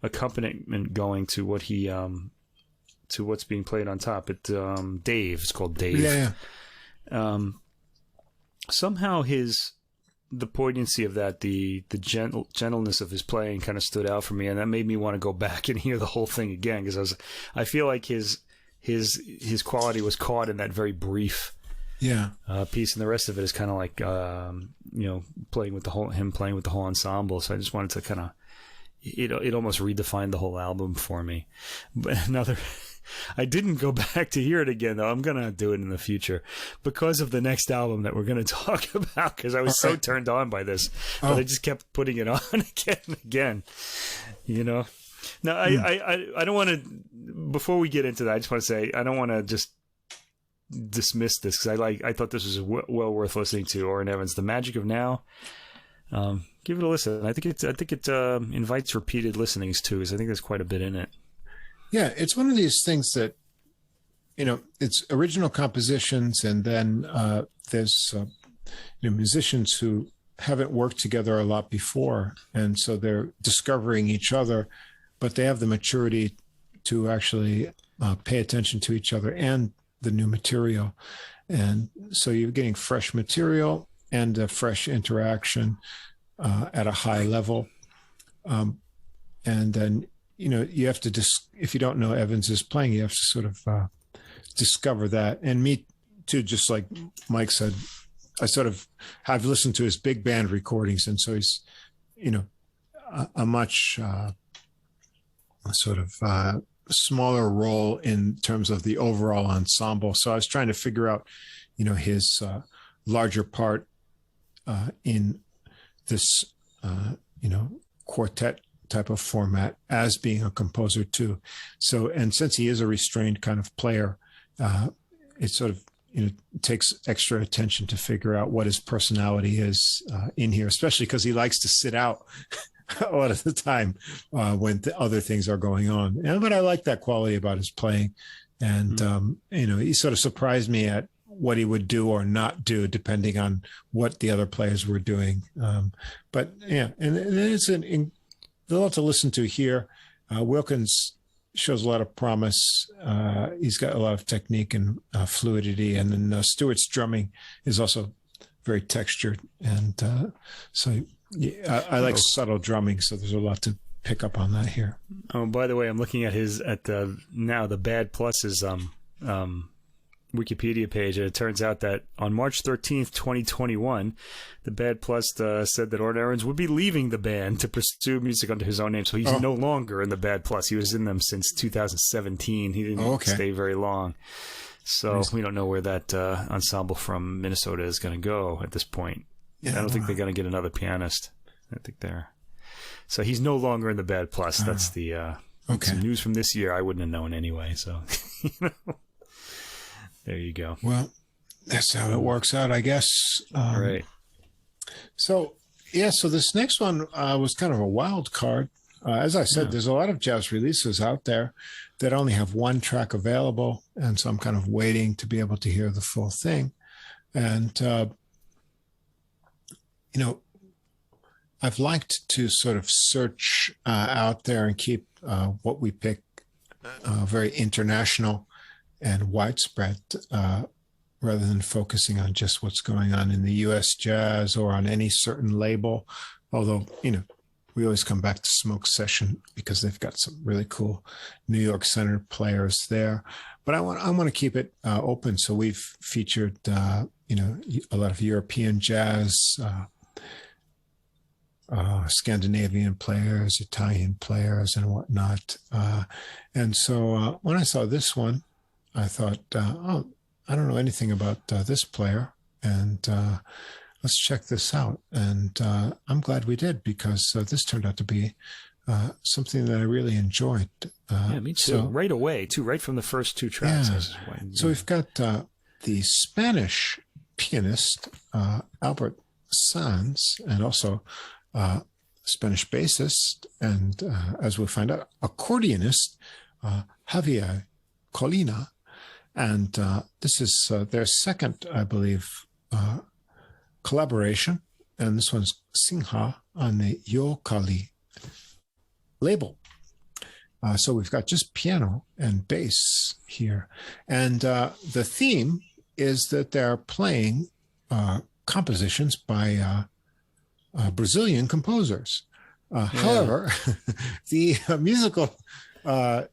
accompaniment going to what he to what's being played on top. Dave. It's called Dave. Yeah. Somehow the poignancy of that, the gentleness of his playing kind of stood out for me, and that made me want to go back and hear the whole thing again, because I feel like his quality was caught in that very brief piece, and the rest of it is kind of like playing with the whole ensemble. So I just wanted to kind of it almost redefined the whole album for me. But I didn't go back to hear it again, though. I'm gonna do it in the future because of the next album that we're gonna talk about, because I was so turned on by this, but I just kept putting it on again and again. Now, I don't want to, before we get into that, I just want to say, I don't want to just dismiss this, because I thought this was well worth listening to. Orrin Evans, The Magic of Now. Give it a listen. I think it invites repeated listenings too, because I think there's quite a bit in it. Yeah, it's one of these things that, it's original compositions, and then there's musicians who haven't worked together a lot before, and so they're discovering each other, but they have the maturity to actually pay attention to each other and the new material. And so you're getting fresh material and a fresh interaction at a high level. And then, you have to if you don't know Evans's playing, you have to sort of discover that. And me too, just like Mike said, I sort of have listened to his big band recordings. And so he's, a much sort of smaller role in terms of the overall ensemble. So I was trying to figure out, his larger part in this, quartet type of format as being a composer too. So, and since he is a restrained kind of player, it sort of, takes extra attention to figure out what his personality is in here, especially because he likes to sit out a lot of the time when other things are going on. But I like that quality about his playing. And, he sort of surprised me at what he would do or not do, depending on what the other players were doing. But yeah, and it's a lot to listen to here. Wilkins shows a lot of promise. He's got a lot of technique and fluidity. And then Stewart's drumming is also very textured. And so Yeah, I like subtle drumming, so there's a lot to pick up on that here. Oh, by the way, I'm looking at the Bad Plus's Wikipedia page, and it turns out that on March 13th, 2021, the Bad Plus said that Orrin would be leaving the band to pursue music under his own name. So he's no longer in the Bad Plus. He was in them since 2017. He didn't stay very long. So we don't know where that ensemble from Minnesota is going to go at this point. Yeah, I don't think they're going to get another pianist. I think so he's no longer in the Bad Plus. That's the some news from this year. I wouldn't have known anyway. So there you go. Well, that's how it works out, I guess. Right. So this next one was kind of a wild card. As I said, there's a lot of jazz releases out there that only have one track available, and so I'm kind of waiting to be able to hear the full thing. And I've liked to sort of search out there and keep what we pick very international and widespread, rather than focusing on just what's going on in the U.S. jazz or on any certain label. Although, we always come back to Smoke Session because they've got some really cool New York-centered players there. But I want to keep it open. So we've featured, a lot of European jazz, Scandinavian players, Italian players, and whatnot. And so when I saw this one, I thought, I don't know anything about this player, and let's check this out. And I'm glad we did, because this turned out to be something that I really enjoyed. Yeah, me too. So, right away, too, right from the first two tracks. Yeah. So we've got the Spanish pianist, Albert Sanz, and also Spanish bassist, and as we'll find out, accordionist, Javier Colina. And this is their second, I believe, collaboration. And this one's Sinhá on the Yokali label. So we've got just piano and bass here. And the theme is that they're playing compositions by Brazilian composers. However, the musical, or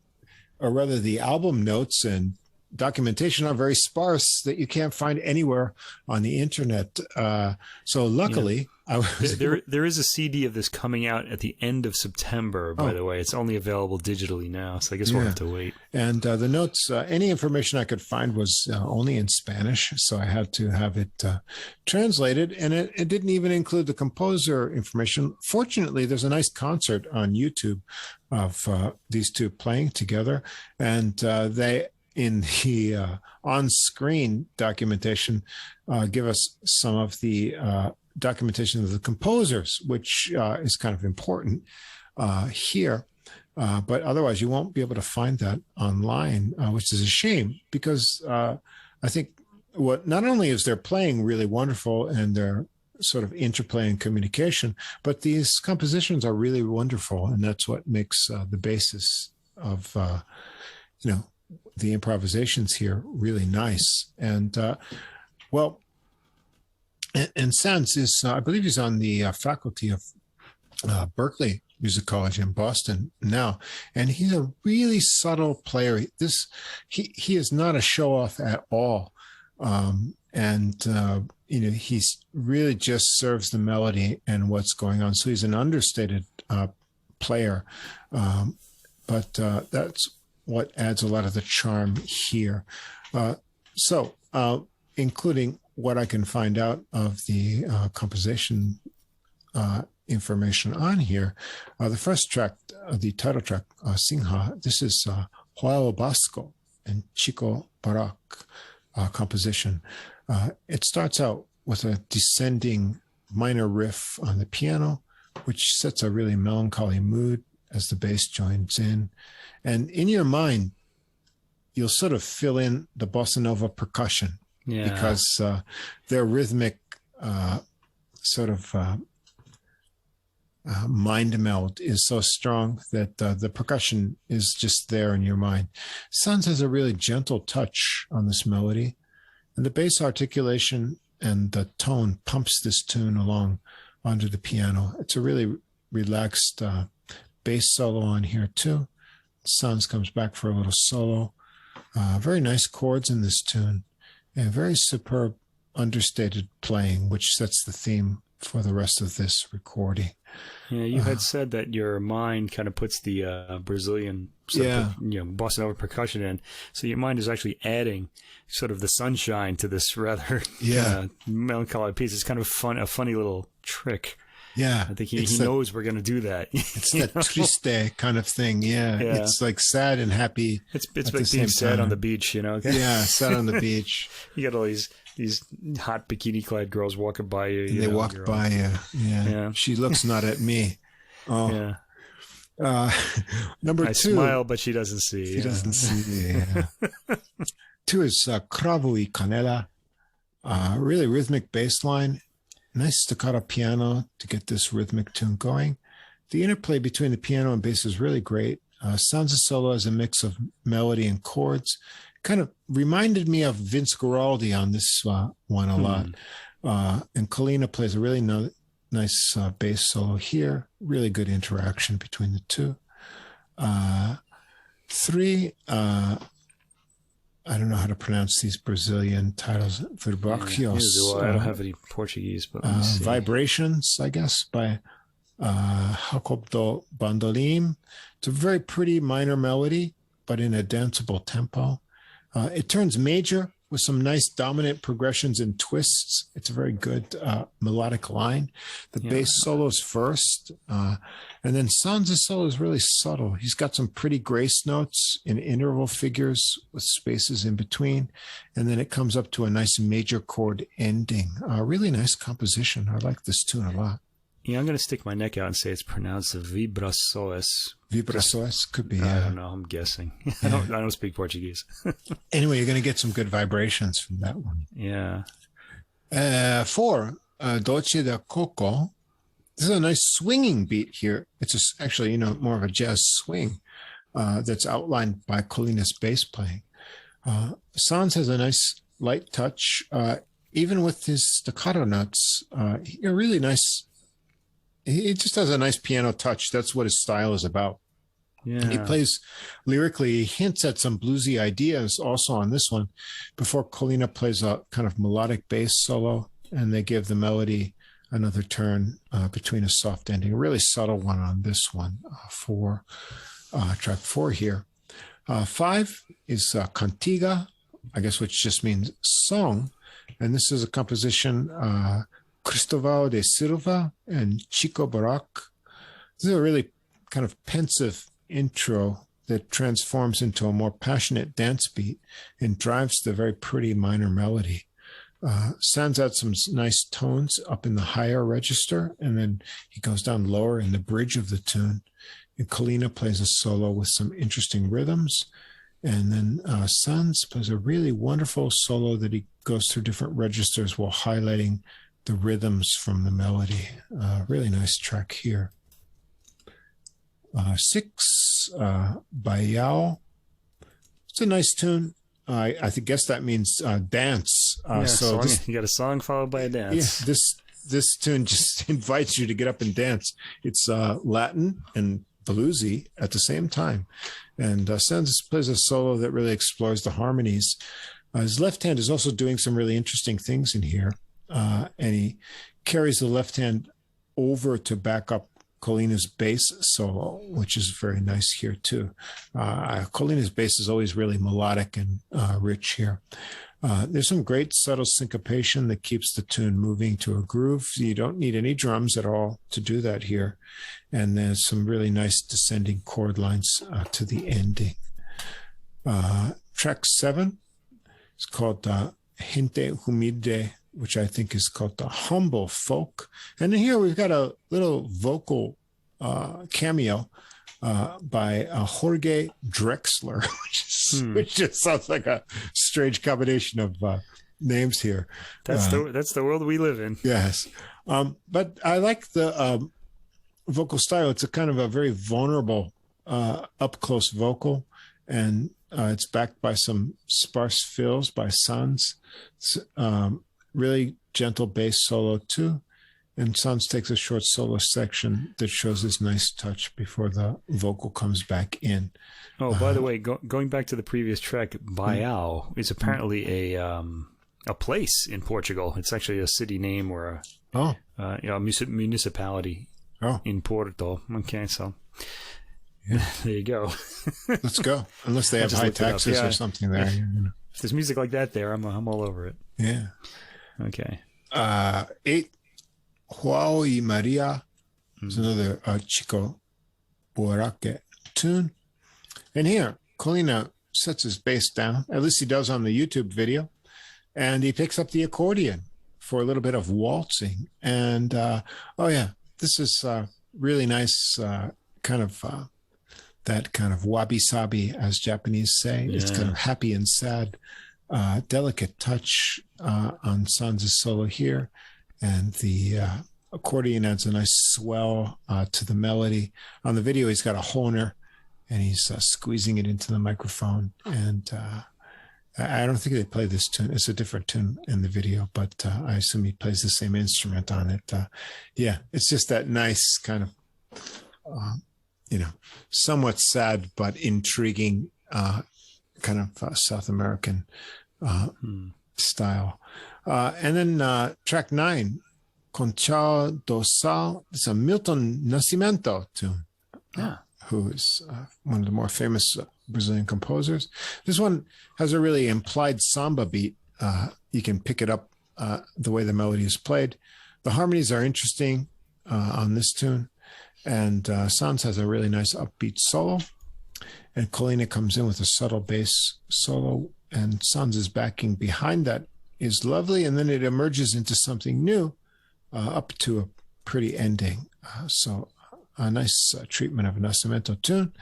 rather the album notes and documentation are very sparse, that you can't find anywhere on the internet. So luckily, there is a CD of this coming out at the end of September, by the way. It's only available digitally now, so I guess we'll have to wait. And the notes, any information I could find was only in Spanish, so I had to have it translated, and it didn't even include the composer information. Fortunately, there's a nice concert on YouTube of these two playing together, and they, in the on-screen documentation, give us some of the documentation of the composers, which is kind of important here. But otherwise, you won't be able to find that online, which is a shame, because I think not only is their playing really wonderful and their sort of interplay and communication, but these compositions are really wonderful, and that's what makes the basis of the improvisations here really nice. And and Sanz is, I believe he's on the faculty of Berklee Music College in Boston now, and he's a really subtle player. He is not a show off at all, he's really just serves the melody and what's going on. So he's an understated player, but that's what adds a lot of the charm here. Including what I can find out of the composition information on here. The first track, the title track, Sinhá, this is João Basco and Chico Baroque composition. It starts out with a descending minor riff on the piano, which sets a really melancholy mood as the bass joins in. And in your mind, you'll sort of fill in the bossa nova percussion, because their rhythmic mind meld is so strong that the percussion is just there in your mind. Sanz has a really gentle touch on this melody, and the bass articulation and the tone pumps this tune along onto the piano. It's a really relaxed bass solo on here too. Sanz comes back for a little solo. Very nice chords in this tune, and very superb understated playing, which sets the theme for the rest of this recording. Yeah, you had said that your mind kind of puts the Brazilian, bossa nova percussion in, so your mind is actually adding sort of the sunshine to this rather melancholy piece. It's kind of a funny little trick. Yeah, I think he knows we're going to do that. It's that triste kind of thing. Yeah, it's like sad and happy. It's like being sad on the beach, Yeah, sad on the beach. You got all these hot bikini-clad girls walking by you. And they walk by you. Yeah. She looks not at me. Oh. Yeah. Number 2. I smile, but she doesn't see. She doesn't see. Yeah. 2 is Cravo y Canela. Really rhythmic bass line. Nice staccato piano to get this rhythmic tune going. The interplay between the piano and bass is really great. Sanz's solo has a mix of melody and chords. Kind of reminded me of Vince Guaraldi on this one a lot. And Colina plays a really nice bass solo here. Really good interaction between the two. 3, I don't know how to pronounce these Brazilian titles. Vibrações. I don't have any Portuguese, but Vibrations, I guess, by Jacob do Bandolim. It's a very pretty minor melody, but in a danceable tempo. It turns major with some nice dominant progressions and twists. It's a very good melodic line. The bass solo's first, and then Sanz's solo is really subtle. He's got some pretty grace notes in interval figures with spaces in between, and then it comes up to a nice major chord ending. Really nice composition. I like this tune a lot. Yeah, I'm going to stick my neck out and say it's pronounced vibrações. Vibrações could be. I don't know. I'm guessing. I don't speak Portuguese. Anyway, you're going to get some good vibrations from that one. Yeah. 4, Dolce da Coco. This is a nice swinging beat here. It's actually, more of a jazz swing that's outlined by Colina's bass playing. Sanz has a nice light touch, even with his staccato notes. A really nice. He just has a nice piano touch. That's what his style is about. Yeah. He plays lyrically. He hints at some bluesy ideas also on this one before Colina plays a kind of melodic bass solo, and they give the melody another turn between a soft ending. A really subtle one on this one for track 4 here. 5 is Cantiga, I guess, which just means song. And this is a composition Cristóvão de Silva and Chico Baroque. This is a really kind of pensive intro that transforms into a more passionate dance beat and drives the very pretty minor melody. Sanz out some nice tones up in the higher register, and then he goes down lower in the bridge of the tune. And Colina plays a solo with some interesting rhythms. And then Sanz plays a really wonderful solo that he goes through different registers while highlighting the rhythms from the melody. Really nice track here. 6, Baião. It's a nice tune. I guess that means dance. So you got a song followed by a dance. Yeah, this tune just invites you to get up and dance. It's Latin and bluesy at the same time. And Sanz plays a solo that really explores the harmonies. His left hand is also doing some really interesting things in here. And he carries the left hand over to back up Colina's bass solo, which is very nice here too. Colina's bass is always really melodic and rich here. There's some great subtle syncopation that keeps the tune moving to a groove. You don't need any drums at all to do that here. And there's some really nice descending chord lines to the ending. Track 7 is called Gente Humilde, which I think is called the Humble Folk. And here we've got a little vocal cameo by Jorge Drexler, which just sounds like a strange combination of names here. That's the world we live in. Yes. But I like the vocal style. It's a kind of a very vulnerable up-close vocal, and it's backed by some sparse fills by Sanz. Really gentle bass solo too. And Sanz takes a short solo section that shows this nice touch before the vocal comes back in. Oh, by the way, going back to the previous track, Baião is apparently a place in Portugal. It's actually a city name or a municipality in Porto. Okay, so there you go. Let's go. Unless they have high taxes or something there. If there's music like that there, I'm all over it. Yeah. Okay. 8, João y Maria. It's another Chico Buarque tune. And here, Colina sets his bass down. At least he does on the YouTube video. And he picks up the accordion for a little bit of waltzing. And, this is really nice kind of that kind of wabi-sabi, as Japanese say. Yeah. It's kind of happy and sad, delicate touch on Sanz's solo here. And the accordion adds a nice swell to the melody. On the video, he's got a honer, and he's squeezing it into the microphone. And I don't think they play this tune. It's a different tune in the video, but I assume he plays the same instrument on it. It's just that nice kind of, somewhat sad but intriguing kind of South American style. And then track 9, Conchal do Sal. It's a Milton Nascimento tune, who is one of the more famous Brazilian composers. This one has a really implied samba beat. You can pick it up the way the melody is played. The harmonies are interesting on this tune. And Sanz has a really nice upbeat solo. And Colina comes in with a subtle bass solo. And Sanz's backing behind that is lovely. And then it emerges into something new up to a pretty ending. So a nice treatment of a Nascimento tune.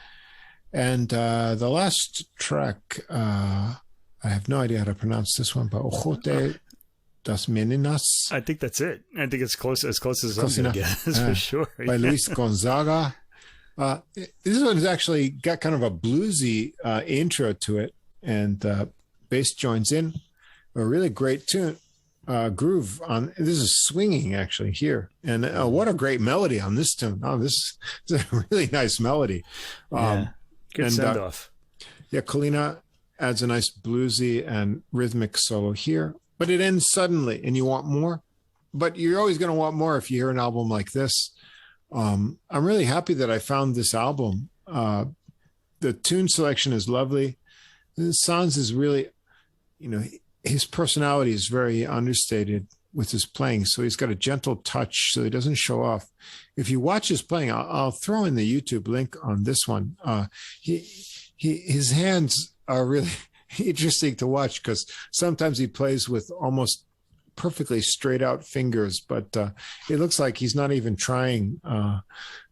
And the last track, I have no idea how to pronounce this one, but Ojote das Meninas. I think that's it. I think it's as close as I'm going to get, for sure. By Luis Gonzaga. This one's actually got kind of a bluesy intro to it, and bass joins in. A really great tune, groove on. This is swinging actually here, and what a great melody on this tune. Oh, this is a really nice melody. Good send off. Colina adds a nice bluesy and rhythmic solo here, but it ends suddenly, and you want more. But you're always going to want more if you hear an album like this. I'm really happy that I found this album. The tune selection is lovely. Sanz is really, his personality is very understated with his playing. So he's got a gentle touch, so he doesn't show off. If you watch his playing, I'll throw in the YouTube link on this one. His hands are really interesting to watch because sometimes he plays with almost perfectly straight out fingers, but it looks like he's not even trying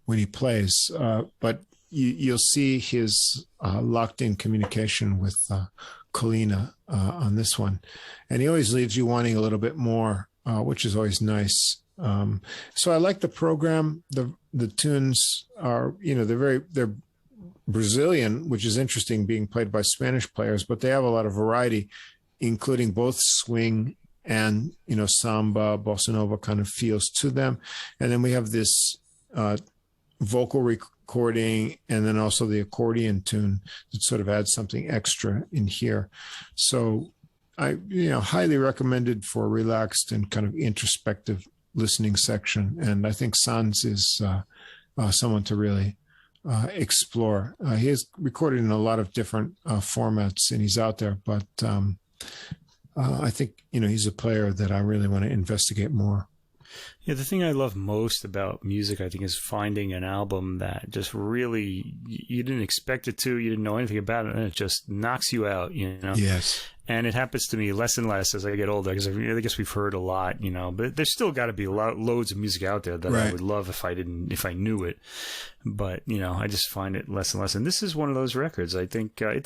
when he plays. But you'll see his locked in communication with Colina on this one. And he always leaves you wanting a little bit more, which is always nice. So I like the program. The tunes are, they're Brazilian, which is interesting, being played by Spanish players, but they have a lot of variety, including both swing and, samba, bossa nova kind of feels to them. And then we have this vocal recording and then also the accordion tune that sort of adds something extra in here. So I, highly recommended for a relaxed and kind of introspective listening section. And I think Sanz is someone to really explore. He has recorded in a lot of different formats, and he's out there, but I think, he's a player that I really want to investigate more. Yeah, the thing I love most about music, I think, is finding an album that just really, you didn't expect it to, you didn't know anything about it, and it just knocks you out, Yes. And it happens to me less and less as I get older, because I guess we've heard a lot, but there's still got to be loads of music out there that I would love if I knew it. But, I just find it less and less. And this is one of those records. I think I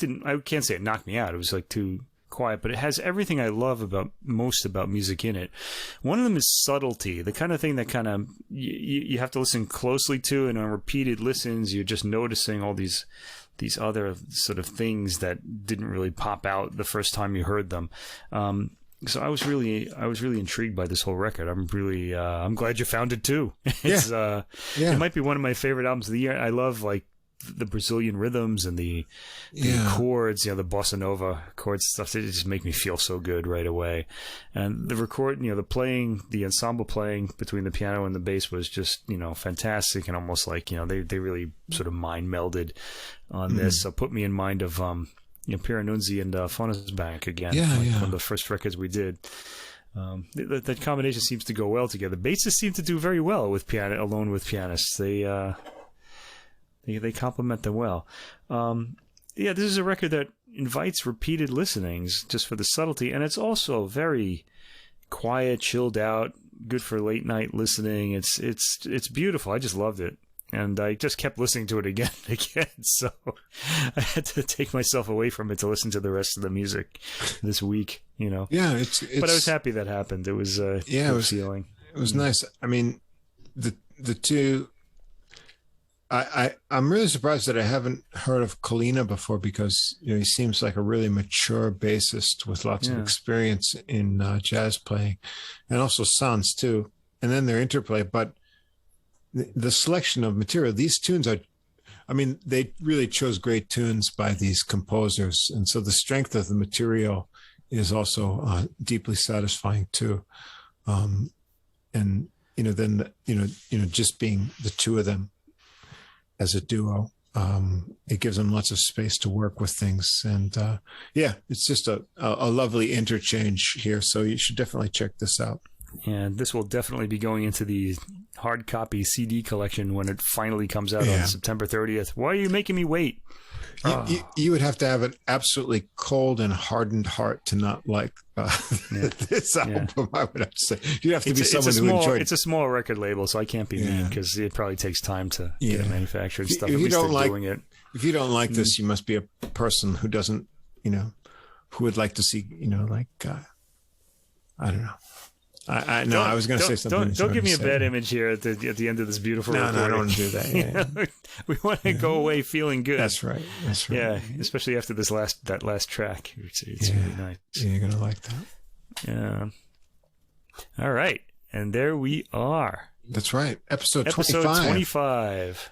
can't say it knocked me out. It was like too quiet, but it has everything I love most about music in it. One of them is subtlety, the kind of thing that kind of you have to listen closely to, and on repeated listens, you're just noticing all these other sort of things that didn't really pop out the first time you heard them. So I was really intrigued by this whole record. I'm glad you found it too. It's it might be one of my favorite albums of the year. I love like the Brazilian rhythms and the chords, the bossa nova chords stuff. It just make me feel so good right away. And the record, the playing, the ensemble playing between the piano and the bass was just, fantastic, and almost like, they really sort of mind melded on this. So put me in mind of, Pierre Nunzi and Fonesbank again. One of the first records we did. That combination seems to go well together. Bassists seem to do very well with alone with pianists. They complement them well. This is a record that invites repeated listenings just for the subtlety, and it's also very quiet, chilled out, good for late night listening. It's beautiful. I just loved it, and I just kept listening to it again and again. So I had to take myself away from it to listen to the rest of the music this week. Yeah, but I was happy that happened. It was a good feeling. It was nice. I mean, the two. I'm really surprised that I haven't heard of Colina before, because he seems like a really mature bassist with lots of experience in jazz playing, and also Sanz too. And then their interplay, but the selection of material, these tunes they really chose great tunes by these composers, and so the strength of the material is also deeply satisfying too. And then just being the two of them as a duo, it gives them lots of space to work with things. And it's just a lovely interchange here. So you should definitely check this out. And this will definitely be going into the hard copy CD collection when it finally comes out on September 30th. Why are you making me wait? You would have to have an absolutely cold and hardened heart to not like this album, I would have to say. You'd have to be someone who enjoyed it. It's a small record label, so I can't be mean, because it probably takes time to get it manufactured and stuff. At least they're doing it. If you don't like this, you must be a person who doesn't, who would like to see, I don't know. I was going to say something. Don't give me a bad image here at the end of this beautiful recording. No, I don't want to do that. We want to go away feeling good. That's right. Yeah, especially after that last track. It's really nice. Yeah, you're going to like that. Yeah. All right. And there we are. That's right. Episode 25.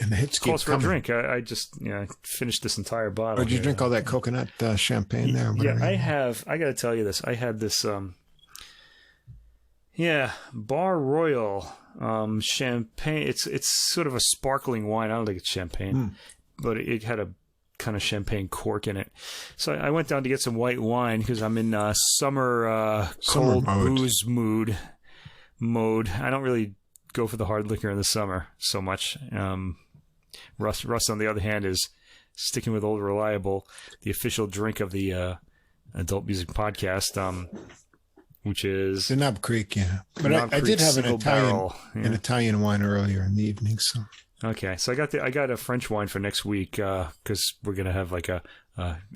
And the hits keep calls for coming. A drink. I just finished this entire bottle. Or did you drink all that coconut champagne there? Yeah, I have. I got to tell you this. I had this... Bar Royal champagne. It's sort of a sparkling wine. I don't think it's champagne, but it had a kind of champagne cork in it. So I went down to get some white wine because I'm in summer cold booze mode. I don't really go for the hard liquor in the summer so much. Russ, on the other hand, is sticking with Old Reliable, the official drink of the Adult Music Podcast. Which is the Knob Creek, But I did have an Italian wine earlier in the evening. So okay, so I got a French wine for next week because we're gonna have like a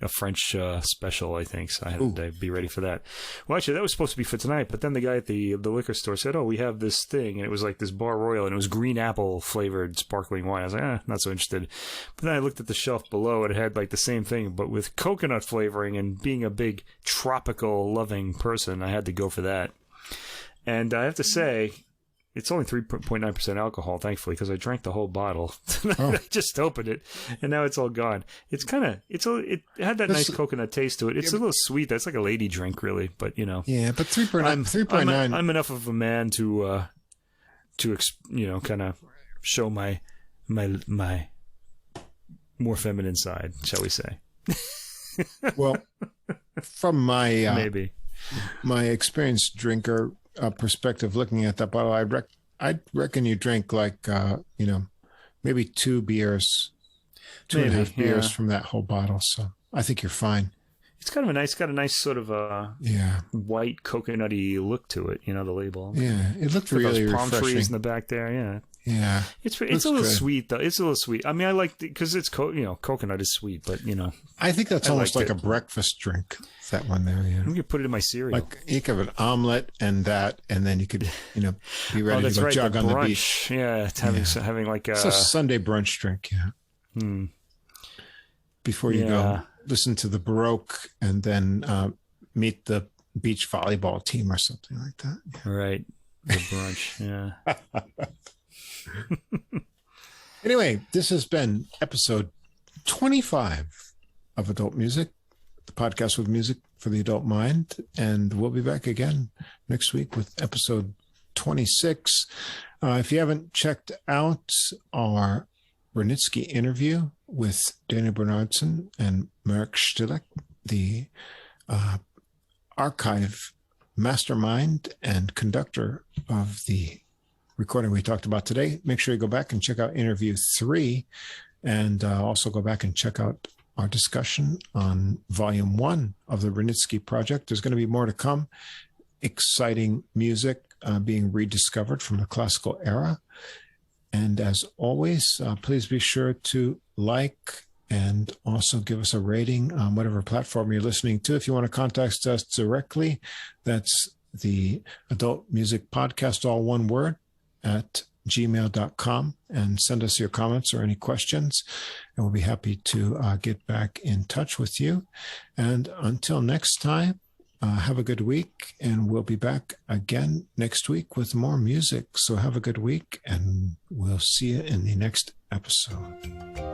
French special, I think. So I had to be ready for that. Well, actually, that was supposed to be for tonight, but then the guy at the liquor store said, "Oh, we have this thing," and it was like this Bar Royal, and it was green apple flavored sparkling wine. I was like, not so interested. But then I looked at the shelf below, and it had like the same thing, but with coconut flavoring. And being a big tropical loving person, I had to go for that. And I have to say, it's only 3.9% alcohol, thankfully, because I drank the whole bottle. I just opened it, and now it's all gone. It had that nice coconut taste to it. It's a little sweet. That's like a lady drink, really. But yeah. But 3.9. I'm enough of a man to kind of show my more feminine side, shall we say? Well, from my maybe my experienced drinker perspective, looking at that bottle, I'd reckon you drank like maybe 2 beers, 2.5 beers from that whole bottle. So I think you're fine. It's kind of got a nice sort of white coconutty look to it. The label. Yeah, it looked really those palm refreshing. Trees in the back there. Yeah. Yeah, it's a little good. Sweet though. It's a little sweet. I mean, I like because it's coconut is sweet, but I think that's almost like a breakfast drink. That one there, You could put it in my cereal. Like you could have an omelet and then you could be ready to go jog on the beach. Yeah, it's having like a Sunday brunch drink. Yeah. Before you go listen to the Baroque and then meet the beach volleyball team or something like that. Yeah. Right. The brunch. Yeah. Anyway, this has been episode 25 of Adult Music, the podcast with music for the adult mind. And we'll be back again next week with episode 26. If you haven't checked out our Wranitzky interview with Dana Bernardson and Marek Štilec, the archive mastermind and conductor of the recording we talked about today, make sure you go back and check out interview 3, and also go back and check out our discussion on volume 1 of the Wranitzky project. There's going to be more to come. Exciting music being rediscovered from the classical era. And as always, please be sure to like and also give us a rating on whatever platform you're listening to. If you want to contact us directly, that's the Adult Music Podcast, all one word, at gmail.com, and send us your comments or any questions, and we'll be happy to get back in touch with you. And until next time, have a good week, and we'll be back again next week with more music. So have a good week, and we'll see you in the next episode.